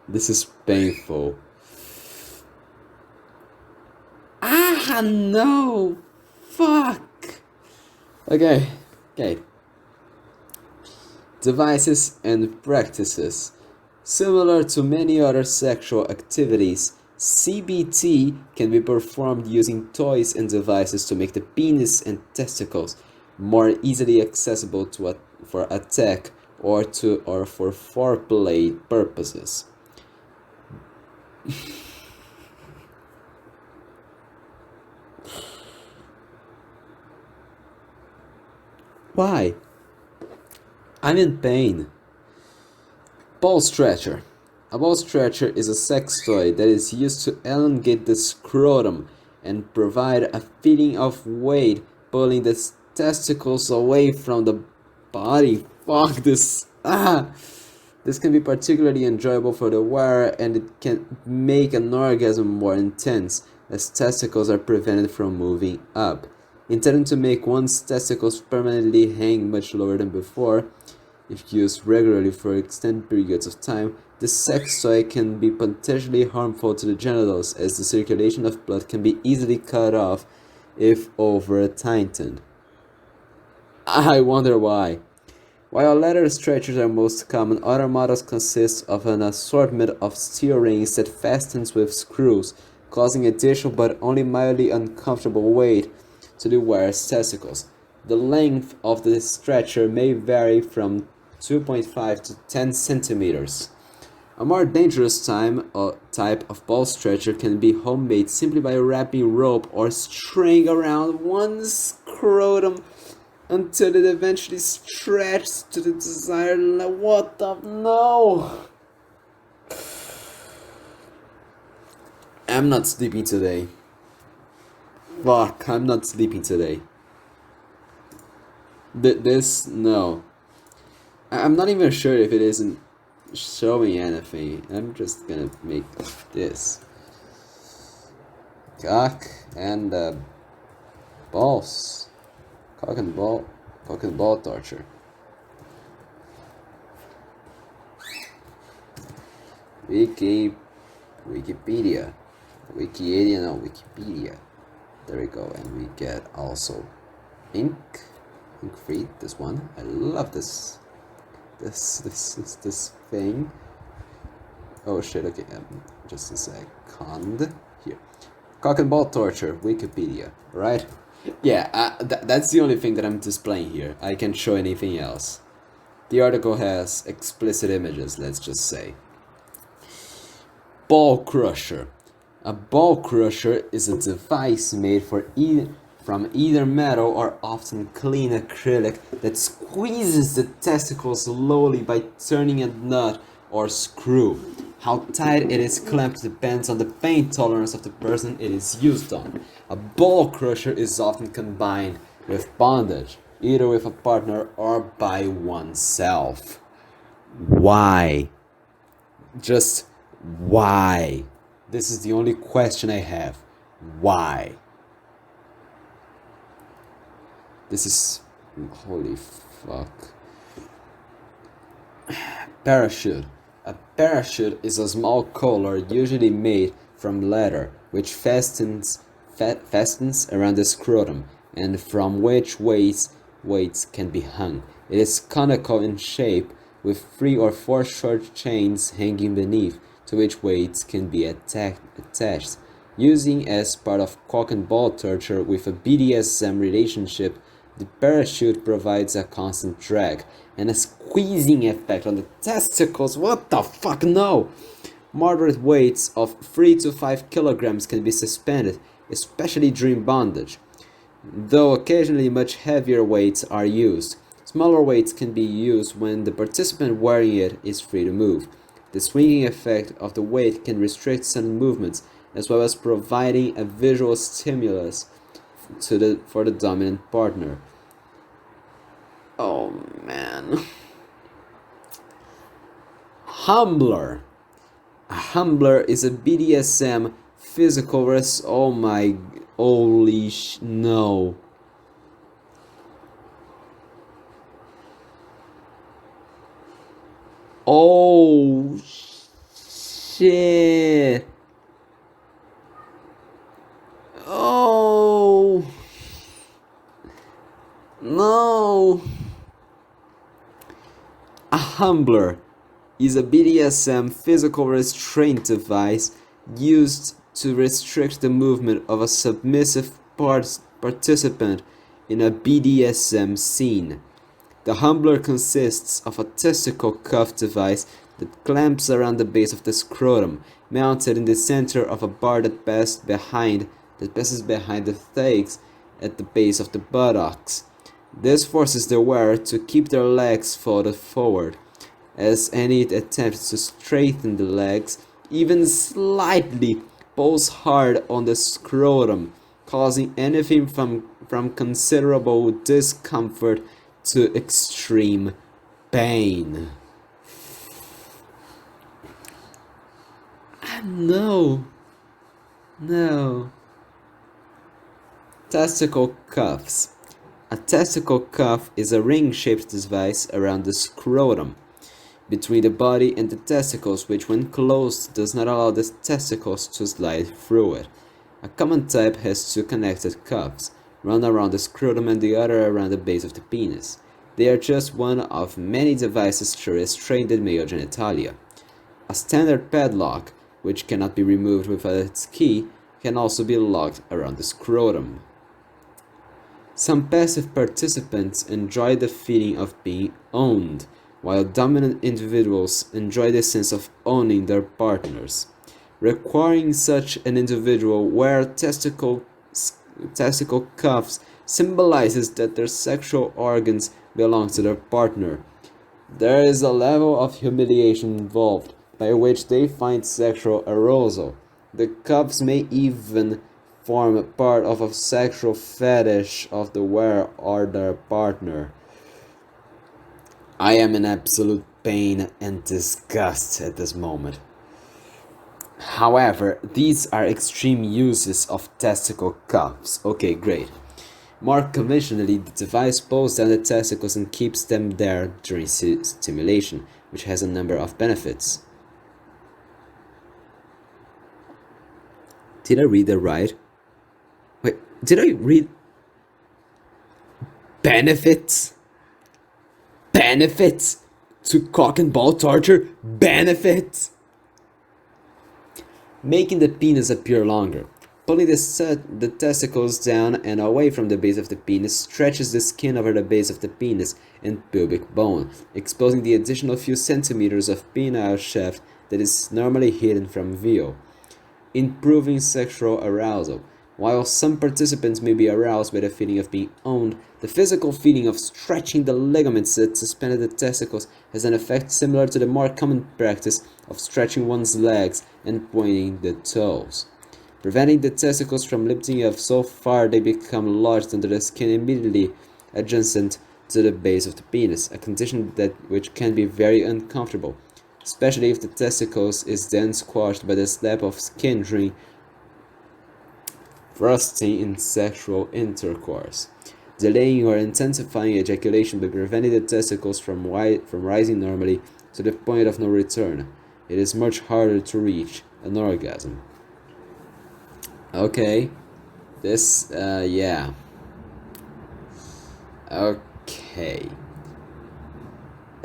this is painful. No. Fuck. Okay. Devices and practices. Similar to many other sexual activities, CBT can be performed using toys and devices to make the penis and testicles more easily accessible for attack or for foreplay purposes. Why? I'm in pain. Ball stretcher. A ball stretcher is a sex toy that is used to elongate the scrotum and provide a feeling of weight, pulling the testicles away from the body. Fuck this. This can be particularly enjoyable for the wearer, and it can make an orgasm more intense, as testicles are prevented from moving up. Intended to make one's testicles permanently hang much lower than before, if used regularly for extended periods of time, this sex toy can be potentially harmful to the genitals, as the circulation of blood can be easily cut off if over-tightened. I wonder why. While leather stretchers are most common, other models consist of an assortment of steel rings that fastens with screws, causing additional but only mildly uncomfortable weight to the wearer's testicles. The length of the stretcher may vary from 2.5 to 10 centimeters. A more dangerous type of ball stretcher can be homemade simply by wrapping rope or string around one's scrotum until it eventually stretches to the desired level. What the no? I'm not sleeping today. Fuck, I'm not sleeping today. No. I'm not even sure if it isn't showing anything. I'm just gonna make this. Cock and balls. Cock and ball. Cock and ball torture. Wikipedia. Wikipedia. There we go, and we get also ink free. This one, I love this thing. Oh shit! Okay, just a second. Here, cock and ball torture. Wikipedia. Right? Yeah, that's the only thing that I'm displaying here. I can't show anything else. The article has explicit images. Let's just say. Ball crusher. A ball crusher is a device made from either metal or often clean acrylic that squeezes the testicle slowly by turning a nut or screw. How tight it is clamped depends on the pain tolerance of the person it is used on. A ball crusher is often combined with bondage, either with a partner or by oneself. Why? Just why? This is the only question I have. Why? This is... holy fuck. Parachute. A parachute is a small collar usually made from leather, which fastens around the scrotum, and from which weights can be hung. It is conical in shape, with 3 or 4 short chains hanging beneath, to which weights can be attached. Using as part of cock and ball torture with a BDSM relationship, the parachute provides a constant drag and a squeezing effect on the testicles. What the fuck, no! Moderate weights of 3 to 5 kilograms can be suspended, especially during bondage, though occasionally much heavier weights are used. Smaller weights can be used when the participant wearing it is free to move. The swinging effect of the weight can restrict sudden movements, as well as providing a visual stimulus for the dominant partner. Oh man. Humbler. A humbler is a BDSM physical oh my holy no. Oh shit. Oh no. A humbler is a BDSM physical restraint device used to restrict the movement of a submissive participant in a BDSM scene. The humbler consists of a testicle cuff device that clamps around the base of the scrotum, mounted in the center of a bar that passes behind the thighs at the base of the buttocks. This forces the wearer to keep their legs folded forward, as any attempt to straighten the legs, even slightly, pulls hard on the scrotum, causing anything from considerable discomfort to extreme pain. No. Testicle cuffs. A testicle cuff is a ring-shaped device around the scrotum, between the body and the testicles, which when closed does not allow the testicles to slide through it. A common type has 2 connected cuffs, one around the scrotum and the other around the base of the penis. They are just one of many devices to restrain the male genitalia. A standard padlock, which cannot be removed without its key, can also be locked around the scrotum. Some passive participants enjoy the feeling of being owned, while dominant individuals enjoy the sense of owning their partners. Requiring such an individual wear testicle cuffs symbolizes that their sexual organs belong to their partner. There is a level of humiliation involved, by which they find sexual arousal. The cuffs may even form a part of a sexual fetish of the wearer or their partner. I am in absolute pain and disgust at this moment. However, these are extreme uses of testicle cuffs. Okay, great. More conventionally, the device pulls down the testicles and keeps them there during stimulation, which has a number of benefits. Did I read that right? Wait, did I read benefits? Benefits to cock and ball torture? Benefits! Making the penis appear longer. Pulling the testicles down and away from the base of the penis stretches the skin over the base of the penis and pubic bone, exposing the additional few centimeters of penile shaft that is normally hidden from view. Improving sexual arousal. While some participants may be aroused by the feeling of being owned, the physical feeling of stretching the ligaments that suspended the testicles has an effect similar to the more common practice of stretching one's legs and pointing the toes, preventing the testicles from lifting up so far they become lodged under the skin immediately adjacent to the base of the penis, a condition which can be very uncomfortable, especially if the testicles is then squashed by the slap of skin during thrusting in sexual intercourse, delaying or intensifying ejaculation by preventing the testicles from rising normally to the point of no return. It is much harder to reach an orgasm. Okay, yeah. Okay.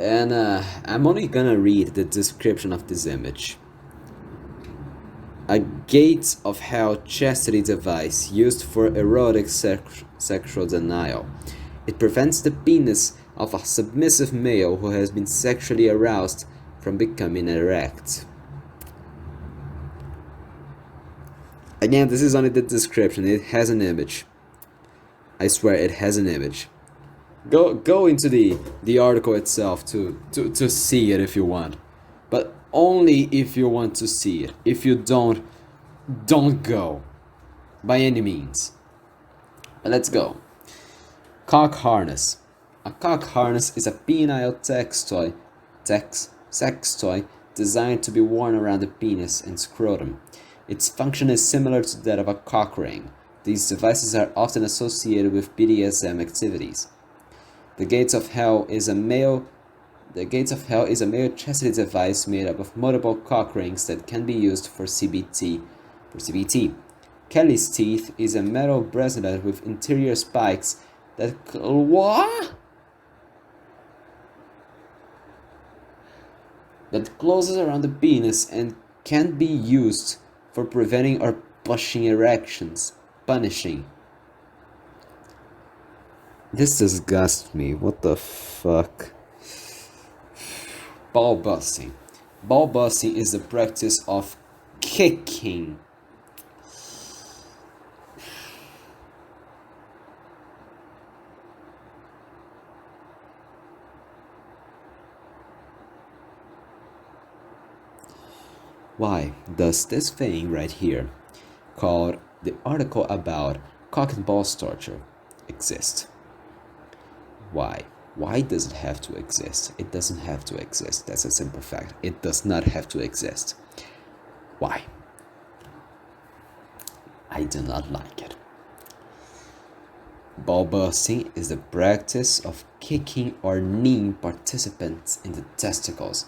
And I'm only gonna read the description of this image. A gate of hell chastity device used for erotic sexual denial. It prevents the penis of a submissive male who has been sexually aroused from becoming erect. Again, this is only the description. It has an image. I swear it has an image. Go into the article itself to see it if you want. But only if you want to see it. If you don't go. By any means. But let's go. Cock harness. A cock harness is a penile sex toy designed to be worn around the penis and scrotum. Its function is similar to that of a cock ring. These devices are often associated with BDSM activities. The Gates of Hell is a male chastity device made up of multiple cock rings that can be used for CBT. Kelly's teeth is a metal bracelet with interior spikes that closes around the penis and can be used for preventing or pushing erections. Punishing. This disgusts me. What the fuck? Ball busting. Ball busting is the practice of kicking. Why does this thing right here, called the article about cock and balls torture, exist? Why? Why does it have to exist? It doesn't have to exist. That's a simple fact. It does not have to exist. Why? I do not like it. Ball busting is the practice of kicking or kneeing participants in the testicles.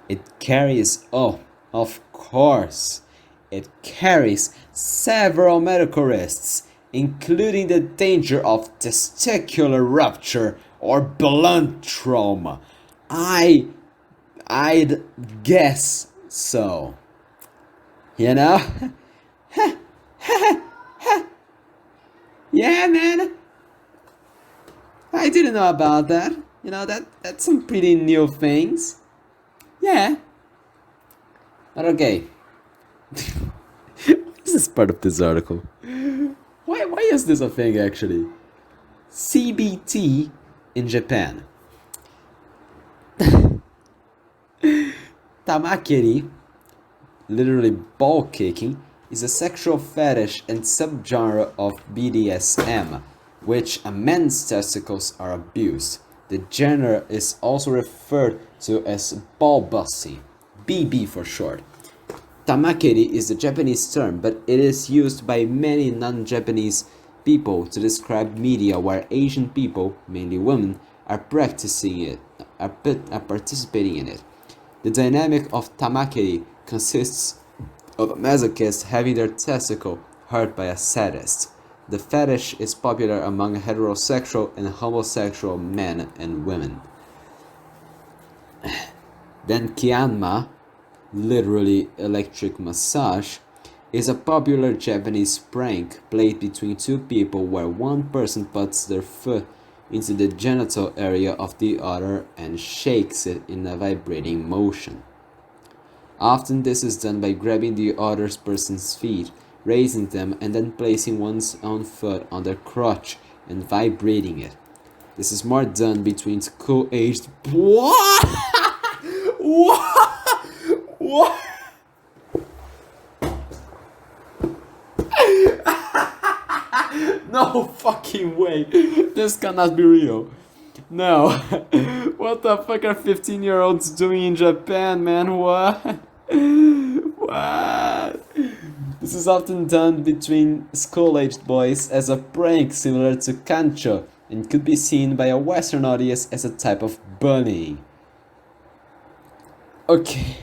It carries, of course, it carries several medical risks, including the danger of testicular rupture or blunt trauma. I'd guess so. You know? Yeah, man. I didn't know about that. You know, that's some pretty new things. Yeah. But okay. What is this part of this article? Why is this a thing actually? CBT in Japan. Tamakeri, literally ball kicking, is a sexual fetish and subgenre of BDSM, which a man's testicles are abused. The genre is also referred to as ball busting, BB for short. Tamakeri is the Japanese term, but it is used by many non-Japanese people to describe media where Asian people, mainly women, are practicing it, are participating in it. The dynamic of tamakeri consists of a masochist having their testicle hurt by a sadist. The fetish is popular among heterosexual and homosexual men and women. Then Kianma, literally electric massage, is a popular Japanese prank played between two people where one person puts their foot into the genital area of the other and shakes it in a vibrating motion. Often this is done by grabbing the other person's feet, raising them, and then placing one's own foot on their crotch and vibrating it. This is more done between school-aged... What? What? What? No fucking way. This cannot be real. No. What the fuck are 15-year-olds doing in Japan, man? What? What? This is often done between school-aged boys as a prank similar to kancho and could be seen by a Western audience as a type of bullying. Okay.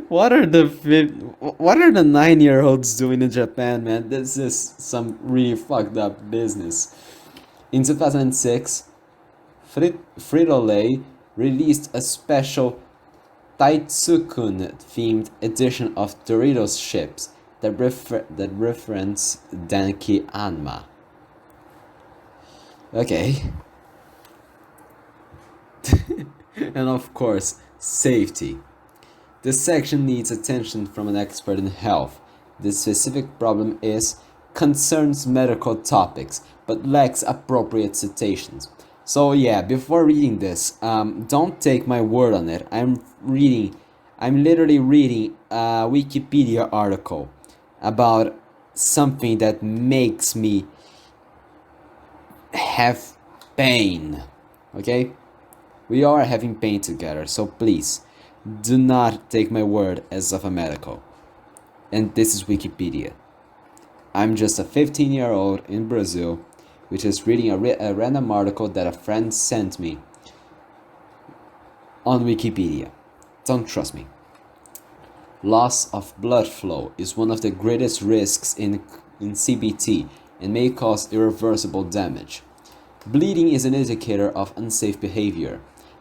What are the 9-year-olds doing in Japan, man? This is some really fucked up business. In 2006, Frito-Lay released a special Taitsukun themed edition of Doritos chips that reference Danki Anma. Okay. And of course, safety. This section needs attention from an expert in health. This specific problem concerns medical topics, but lacks appropriate citations. So yeah, before reading this, don't take my word on it. I'm literally reading a Wikipedia article about something that makes me have pain. Okay? We are having pain together, so please, do not take my word as of a medical. And this is Wikipedia. I'm just a 15-year-old in Brazil, which is reading a random article that a friend sent me on Wikipedia. Don't trust me. Loss of blood flow is one of the greatest risks in CBT and may cause irreversible damage. Bleeding is an indicator of unsafe behavior.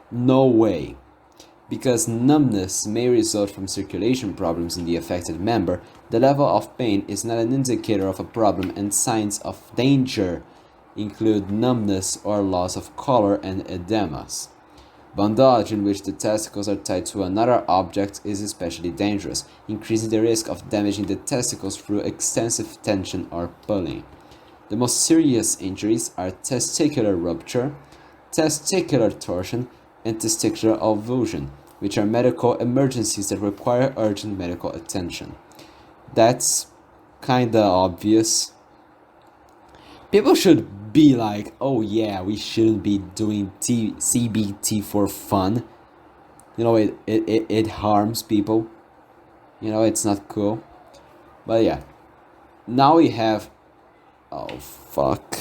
No way. Because numbness may result from circulation problems in the affected member, the level of pain is not an indicator of a problem, and signs of danger include numbness or loss of color and edemas. Bondage in which the testicles are tied to another object is especially dangerous, increasing the risk of damaging the testicles through extensive tension or pulling. The most serious injuries are testicular rupture, testicular torsion, and testicular avulsion, which are medical emergencies that require urgent medical attention. That's kinda obvious. People should be like, oh yeah, we shouldn't be doing CBT for fun. You know, it harms people. You know, it's not cool. But yeah. Now we have... Oh, fuck.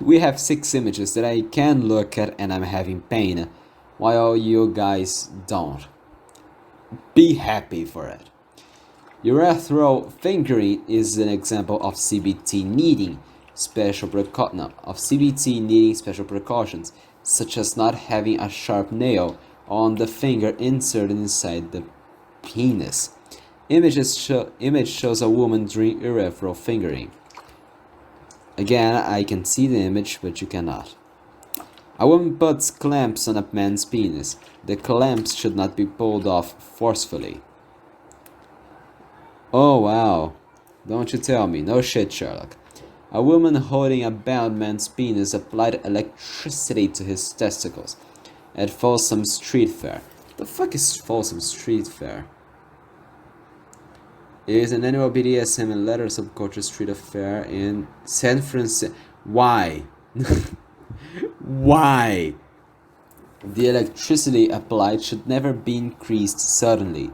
We have 6 images that I can look at and I'm having pain, while you guys don't. Be happy for it. Urethral fingering is an example of CBT needing special precautions, such as not having a sharp nail on the finger inserted inside the penis. Image shows a woman during urethral fingering. Again, I can see the image, but you cannot. A woman puts clamps on a man's penis. The clamps should not be pulled off forcefully. Oh wow, don't you tell me, no shit, Sherlock. A woman holding a bound man's penis applied electricity to his testicles at Folsom Street Fair. The fuck is Folsom Street Fair? It is an annual BDSM and letter subculture street affair in San Francisco. Why? Why? The electricity applied should never be increased suddenly.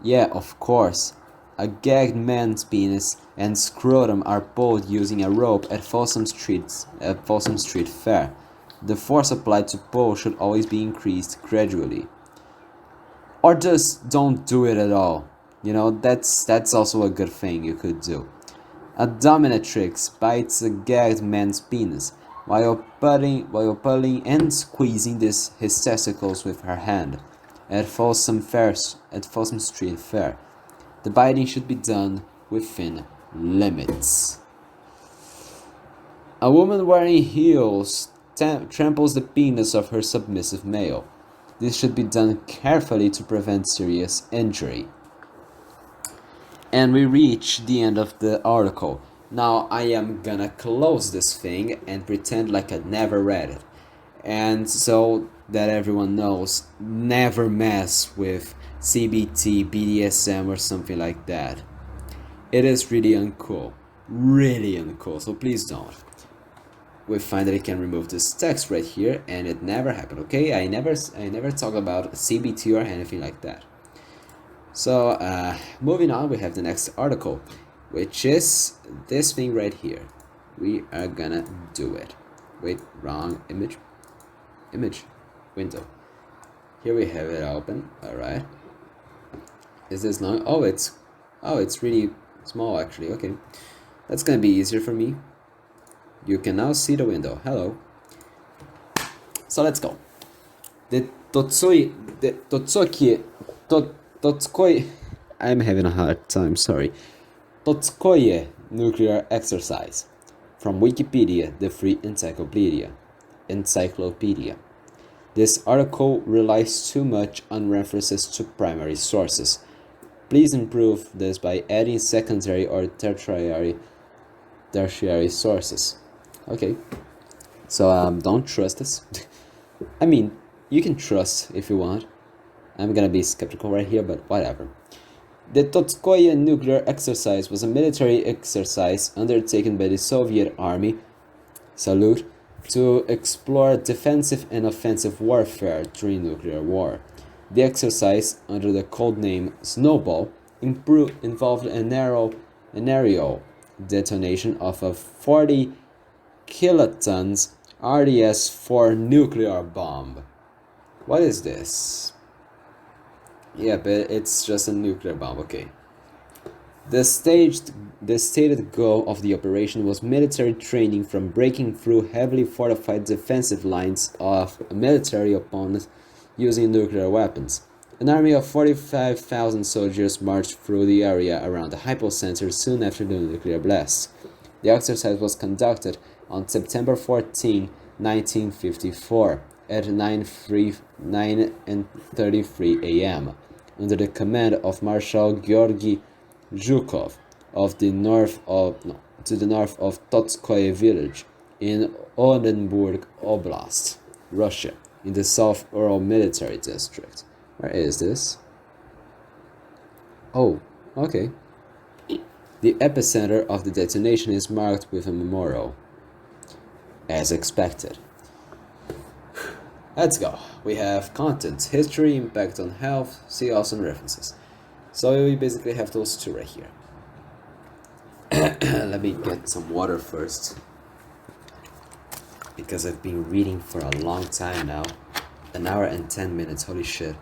Yeah, of course. A gagged man's penis and scrotum are pulled using a rope at Folsom Street Fair. The force applied to pull should always be increased gradually. Or just don't do it at all. You know, that's also a good thing you could do. A dominatrix bites a gagged man's penis while pulling and squeezing his testicles with her hand at Folsom Street Fair. The biting should be done within limits. A woman wearing heels tramples the penis of her submissive male. This should be done carefully to prevent serious injury. And we reach the end of the article. Now I am gonna close this thing and pretend like I never read it. And so that everyone knows, never mess with CBT, BDSM or something like that. It is really uncool. Really uncool, so please don't. We finally can remove this text right here, and it never happened, okay? I never talk about CBT or anything like that. So, moving on, we have the next article, which is this thing right here. We are gonna do it. Wait, wrong image. Window. Here we have it open. Alright. Is this long? Oh, it's really small actually. Okay. That's gonna be easier for me. You can now see the window. Hello. So let's go. The Totskoye, I'm having a hard time, sorry. Totskoye nuclear exercise. From Wikipedia, the free encyclopedia. This article relies too much on references to primary sources. Please improve this by adding secondary or tertiary sources. Okay, so don't trust this. I mean, you can trust if you want. I'm gonna be skeptical right here, but whatever. The Totskoye nuclear exercise was a military exercise undertaken by the Soviet Army, salute, to explore defensive and offensive warfare during nuclear war. The exercise, under the codename Snowball, involved an aerial detonation of a 40 kilotons RDS-4 nuclear bomb. What is this? Yeah, but it's just a nuclear bomb, okay. The stated goal of the operation was military training from breaking through heavily fortified defensive lines of a military opponent using nuclear weapons. An army of 45,000 soldiers marched through the area around the hypocenter soon after the nuclear blast. The exercise was conducted on September 14, 1954 at 9:33 a.m. under the command of Marshal Georgy Zhukov to the north of Totskoye village in Orenburg Oblast, Russia, in the South Ural Military District. Where is this? Oh, okay. The epicenter of the detonation is marked with a memorial, as expected. Let's go. We have content, history, impact on health, see also references. So we basically have those two right here. Let me get some water first, because I've been reading for a long time now. 1 hour and 10 minutes, holy shit.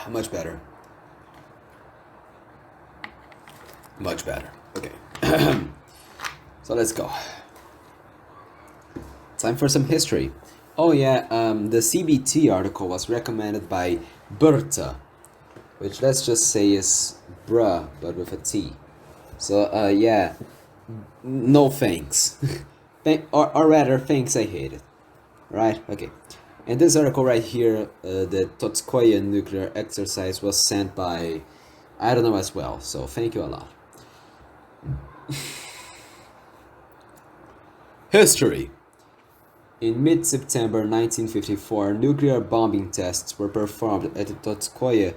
Much better. Much better. Okay. So let's go. Time for some history. Oh yeah, the CBT article was recommended by Berta, which let's just say is bruh, but with a T. So yeah, no thanks. or rather, thanks, I hate it. Right? Okay. And this article right here, the Totskoye nuclear exercise, was sent by I don't know as well, so thank you a lot. History. In mid-September 1954, nuclear bombing tests were performed at the Totskoye,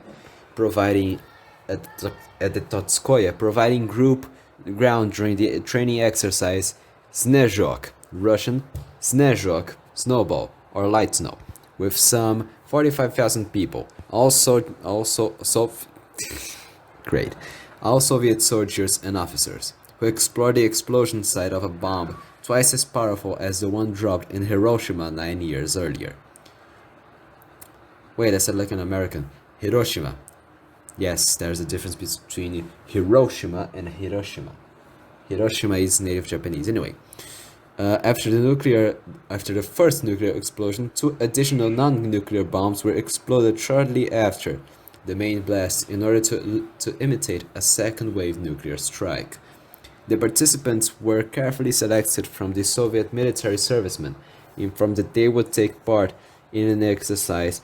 providing group ground during the training exercise Snezhok, Russian Snezhok, snowball, or light snow, with some 45,000 people, great, all Soviet soldiers and officers, who explored the explosion site of a bomb twice as powerful as the one dropped in Hiroshima 9 years earlier. Wait, I said like an American. Hiroshima. Yes, there's a difference between Hiroshima and Hiroshima. Hiroshima is native Japanese. Anyway, after the first nuclear explosion, 2 additional non-nuclear bombs were exploded shortly after the main blast in order to imitate a second wave nuclear strike. The participants were carefully selected from the Soviet military servicemen, informed that they would take part in an exercise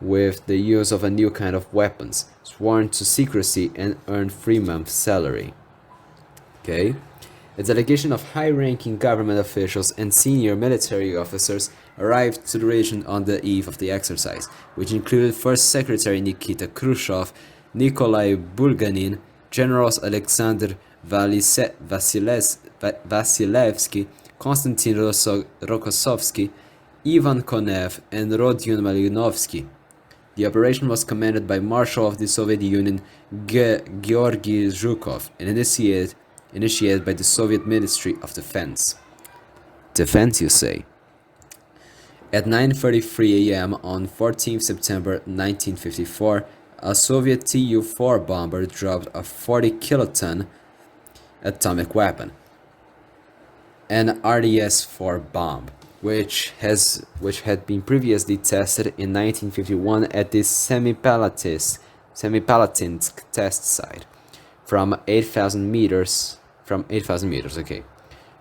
with the use of a new kind of weapons, sworn to secrecy and earned 3-month salary. Okay? A delegation of high-ranking government officials and senior military officers arrived to the region on the eve of the exercise, which included First Secretary Nikita Khrushchev, Nikolai Bulganin, Generals Alexander Vasilevsky, Konstantin Rokossovsky, Ivan Konev, and Rodion Malinovsky. The operation was commanded by Marshal of the Soviet Union Georgy Zhukov and initiated by the Soviet Ministry of Defense. Defense, you say? At 9:33 a.m. on 14 September 1954, a Soviet Tu-4 bomber dropped a 40-kiloton atomic weapon, an RDS-4 bomb, which had been previously tested in 1951 at the Semipalatinsk test site from 8,000 meters. Okay.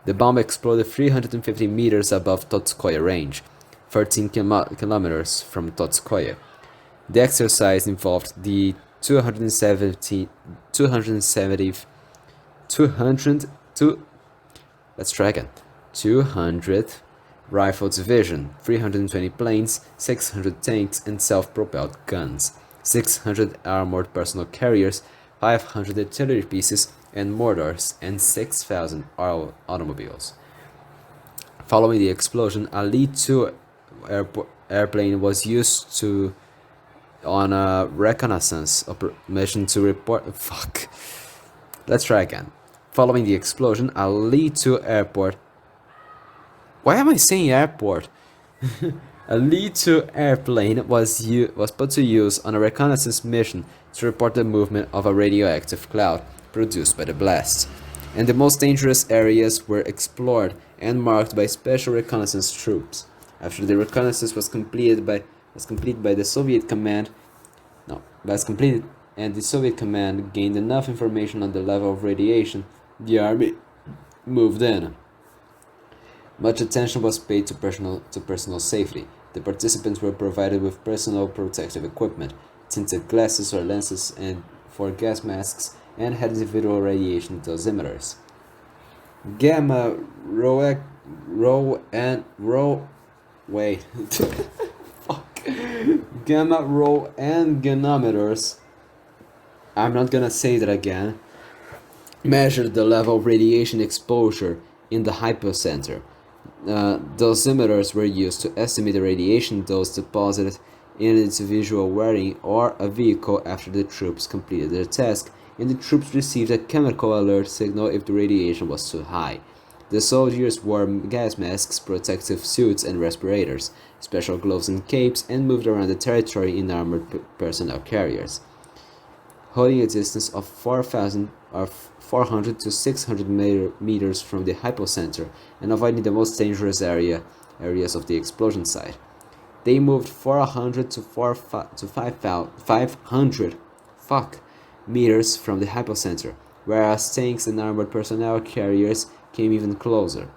The bomb exploded 350 meters above Totskoye range, 13 kilometers from Totskoye. The exercise involved the 200th Rifle Division, 320 planes, 600 tanks and self-propelled guns, 600 armored personnel carriers, 500 artillery pieces and mortars, and 6,000 automobiles. Following the explosion, a Li-2 airplane was used on a reconnaissance mission to report. Let's try again. Following the explosion, a Li-2 airport. Why am I saying airport? A Li-2 airplane was put to use on a reconnaissance mission to report the movement of a radioactive cloud produced by the blast, and the most dangerous areas were explored and marked by special reconnaissance troops. After the reconnaissance was completed and the Soviet command gained enough information on the level of radiation, the army moved in. Much attention was paid to personal safety. The participants were provided with personal protective equipment, tinted glasses or lenses, and 4 gas masks, and had individual radiation dosimeters. Gamma rho and ganometers, I'm not gonna say that again, measured the level of radiation exposure in the hypocenter. Dosimeters were used to estimate the radiation dose deposited in an individual wearing or a vehicle after the troops completed their task, and the troops received a chemical alert signal if the radiation was too high. The soldiers wore gas masks, protective suits and respirators, special gloves and capes, and moved around the territory in armored personnel carriers, holding a distance of 400 to 600 meters from the hypocenter and avoiding the most dangerous areas of the explosion site. They moved 400 to 500 meters from the hypocenter, whereas tanks and armored personnel carriers came even closer.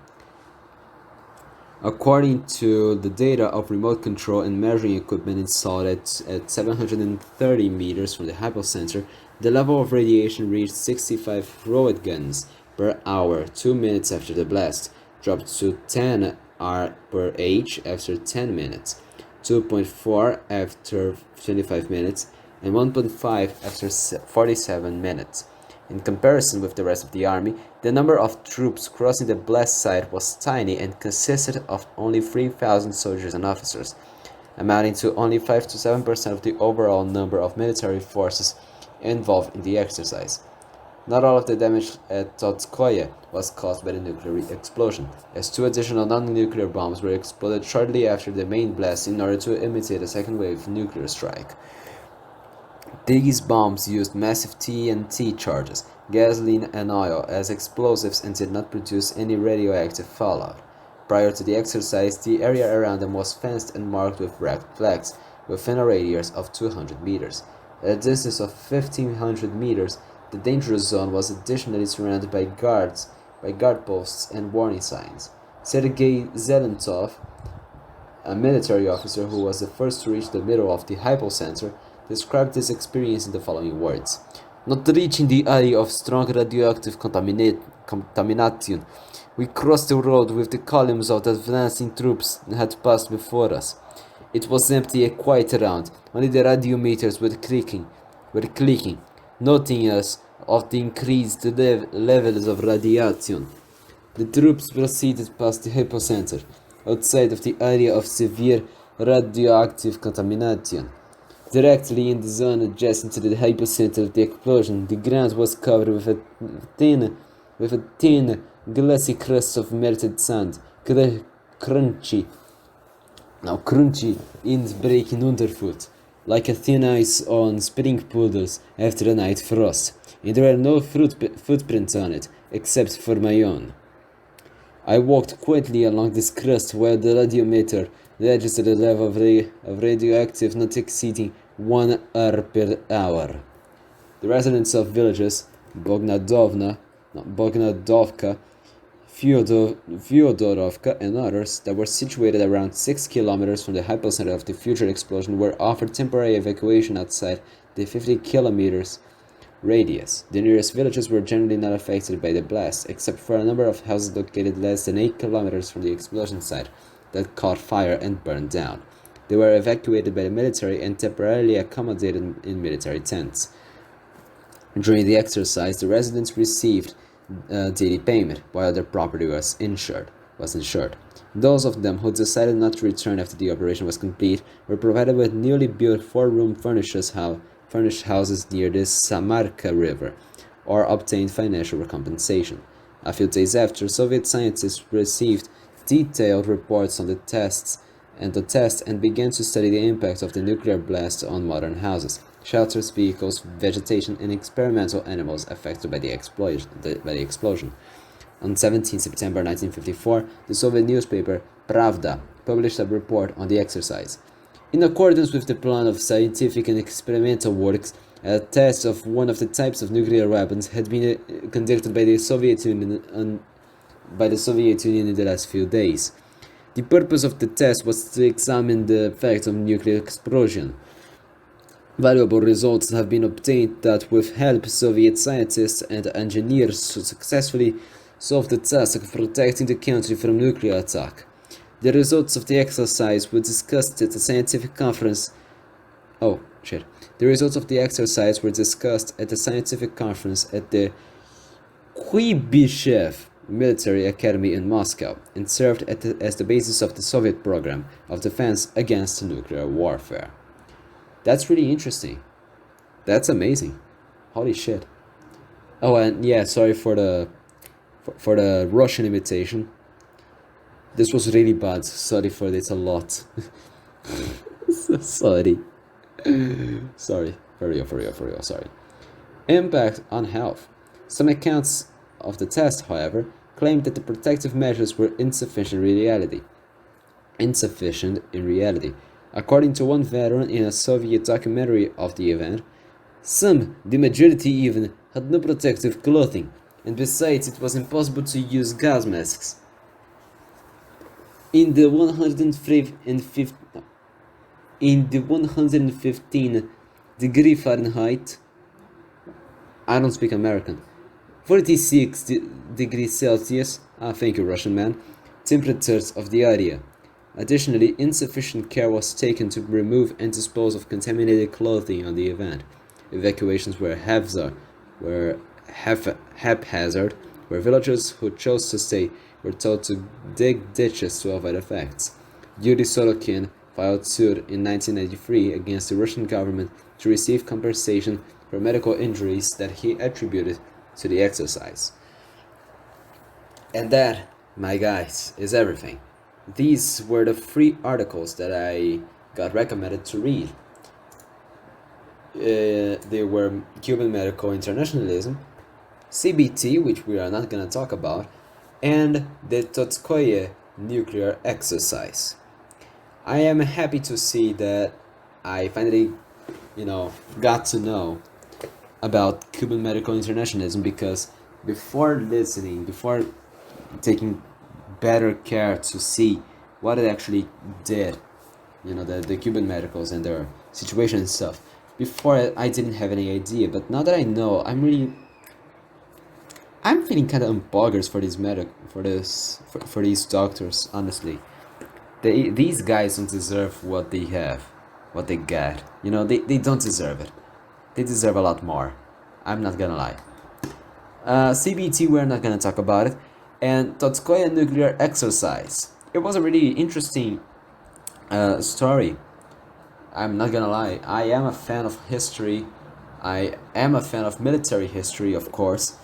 According to the data of remote control and measuring equipment installed at 730 meters from the hypocenter, the level of radiation reached 65 rowed guns per hour 2 minutes after the blast, dropped to 10 R/h after 10 minutes, 2.4 after 25 minutes, and 1.5 after 47 minutes. In comparison with the rest of the army, the number of troops crossing the blast site was tiny and consisted of only 3,000 soldiers and officers, amounting to only 5 to 7% of the overall number of military forces involved in the exercise. Not all of the damage at Totskoye was caused by the nuclear explosion, as 2 additional non-nuclear bombs were exploded shortly after the main blast in order to imitate a second wave nuclear strike. These bombs used massive TNT charges, gasoline and oil as explosives and did not produce any radioactive fallout. Prior to the exercise, the area around them was fenced and marked with red flags, within a radius of 200 meters. At a distance of 1,500 meters, the dangerous zone was additionally surrounded by guard posts and warning signs. Sergei Zelentov, a military officer who was the first to reach the middle of the hypocenter, described this experience in the following words. Not reaching the area of strong radioactive contamination, we crossed the road with the columns of the advancing troops had passed before us. It was empty and quiet around, only the radiometers were clicking, noting us of the increased levels of radiation. The troops proceeded past the hypocenter, outside of the area of severe radioactive contamination. Directly in the zone adjacent to the hypocenter of the explosion, the ground was covered with a thin, glassy crust of melted sand, crunchy and breaking underfoot, like a thin ice on spring puddles after a night frost, and there were no footprints on it, except for my own. I walked quietly along this crust while the radiometer registered a level of radioactive not exceeding 1 R per hour. The residents of villages Bogdanovka, Fyodorovka, and others that were situated around 6 kilometers from the hypocenter of the future explosion were offered temporary evacuation outside the 50 kilometers radius. The nearest villages were generally not affected by the blast, except for a number of houses located less than 8 kilometers from the explosion site that caught fire and burned down. They were evacuated by the military and temporarily accommodated in military tents. During the exercise, the residents received daily payment, while their property was insured. Those of them who decided not to return after the operation was complete were provided with newly built 4-room furnished houses near the Samarka River, or obtained financial compensation. A few days after, Soviet scientists received detailed reports on the test and began to study the impact of the nuclear blast on modern houses, shelters, vehicles, vegetation, and experimental animals affected by the explosion. On 17 September 1954, the Soviet newspaper Pravda published a report on the exercise. In accordance with the plan of scientific and experimental works, a test of one of the types of nuclear weapons had been conducted by the Soviet Union in the last few days. The purpose of the test was to examine the effect of nuclear explosion. Valuable results have been obtained that will help Soviet scientists and engineers to successfully solve the task of protecting the country from nuclear attack. The results of the exercise were discussed at a scientific conference. The results of the exercise were discussed at a scientific conference at the Kuibyshev Military Academy in Moscow, and served as the basis of the Soviet program of defense against nuclear warfare. That's really interesting. That's amazing. Holy shit. Oh, and yeah, sorry for the Russian imitation. This was really bad. Sorry for this a lot. Sorry. Sorry. For real. Sorry. Impact on health. Some accounts of the test, however, claimed that the protective measures were insufficient in reality. According to one veteran in a Soviet documentary of the event, the majority even, had no protective clothing, and besides it was impossible to use gas masks. In the 115 degree Fahrenheit, I don't speak American, 46 degrees Celsius, thank you Russian man, temperatures of the area. Additionally, insufficient care was taken to remove and dispose of contaminated clothing on the event. Evacuations were haphazard, where villagers who chose to stay were told to dig ditches to avoid effects. Yuri Sorokin filed suit in 1993 against the Russian government to receive compensation for medical injuries that he attributed to the exercise. And that, my guys, is everything. These were the 3 articles that I got recommended to read. They were Cuban Medical Internationalism, CBT, which we are not going to talk about, and the Totskoye nuclear exercise. I am happy to see that I finally, got to know about Cuban Medical Internationalism, because before taking better care to see what it actually did, the Cuban medicals and their situation and stuff. Before I didn't have any idea, but now that I know, I'm feeling kind of unboggers for these doctors. Honestly, these guys don't deserve what they have, what they get. They don't deserve it. They deserve a lot more. I'm not gonna lie. CBT, we're not gonna talk about it, and Totskoye nuclear exercise. It was a really interesting story. I'm not gonna lie, I am a fan of history. I am a fan of military history, of course.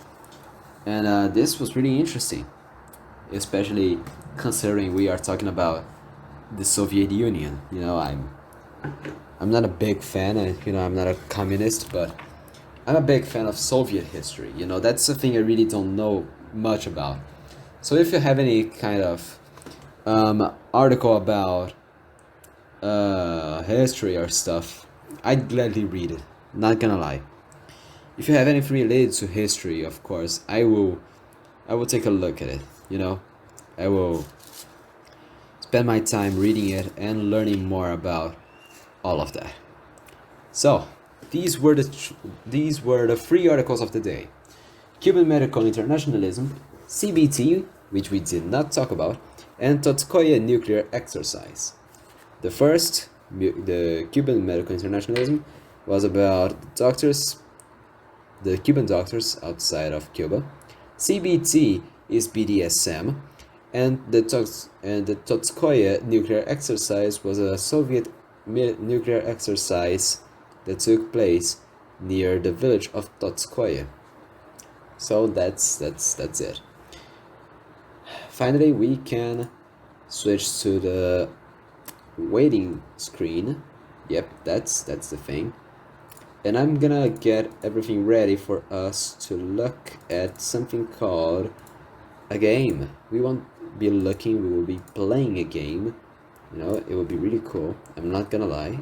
And this was really interesting, especially considering we are talking about the Soviet Union. I'm not a big fan, and I'm not a communist, but I'm a big fan of Soviet history. That's the thing I really don't know much about. So if you have any kind of article about history or stuff, I'd gladly read it. Not gonna lie. If you have anything related to history, of course, I will take a look at it. I will spend my time reading it and learning more about all of that. So these were the 3 articles of the day: Cuban Medical Internationalism, CBT, which we did not talk about, and Totskoye nuclear exercise. The first, the Cuban Medical Internationalism, was about the Cuban doctors outside of Cuba. CBT is BDSM, and the Totskoye nuclear exercise was a Soviet nuclear exercise that took place near the village of Totskoye. So that's it. Finally, we can switch to the waiting screen. Yep, that's the thing. And I'm gonna get everything ready for us to look at something called a game. We won't be looking, we will be playing a game. It will be really cool. I'm not gonna lie.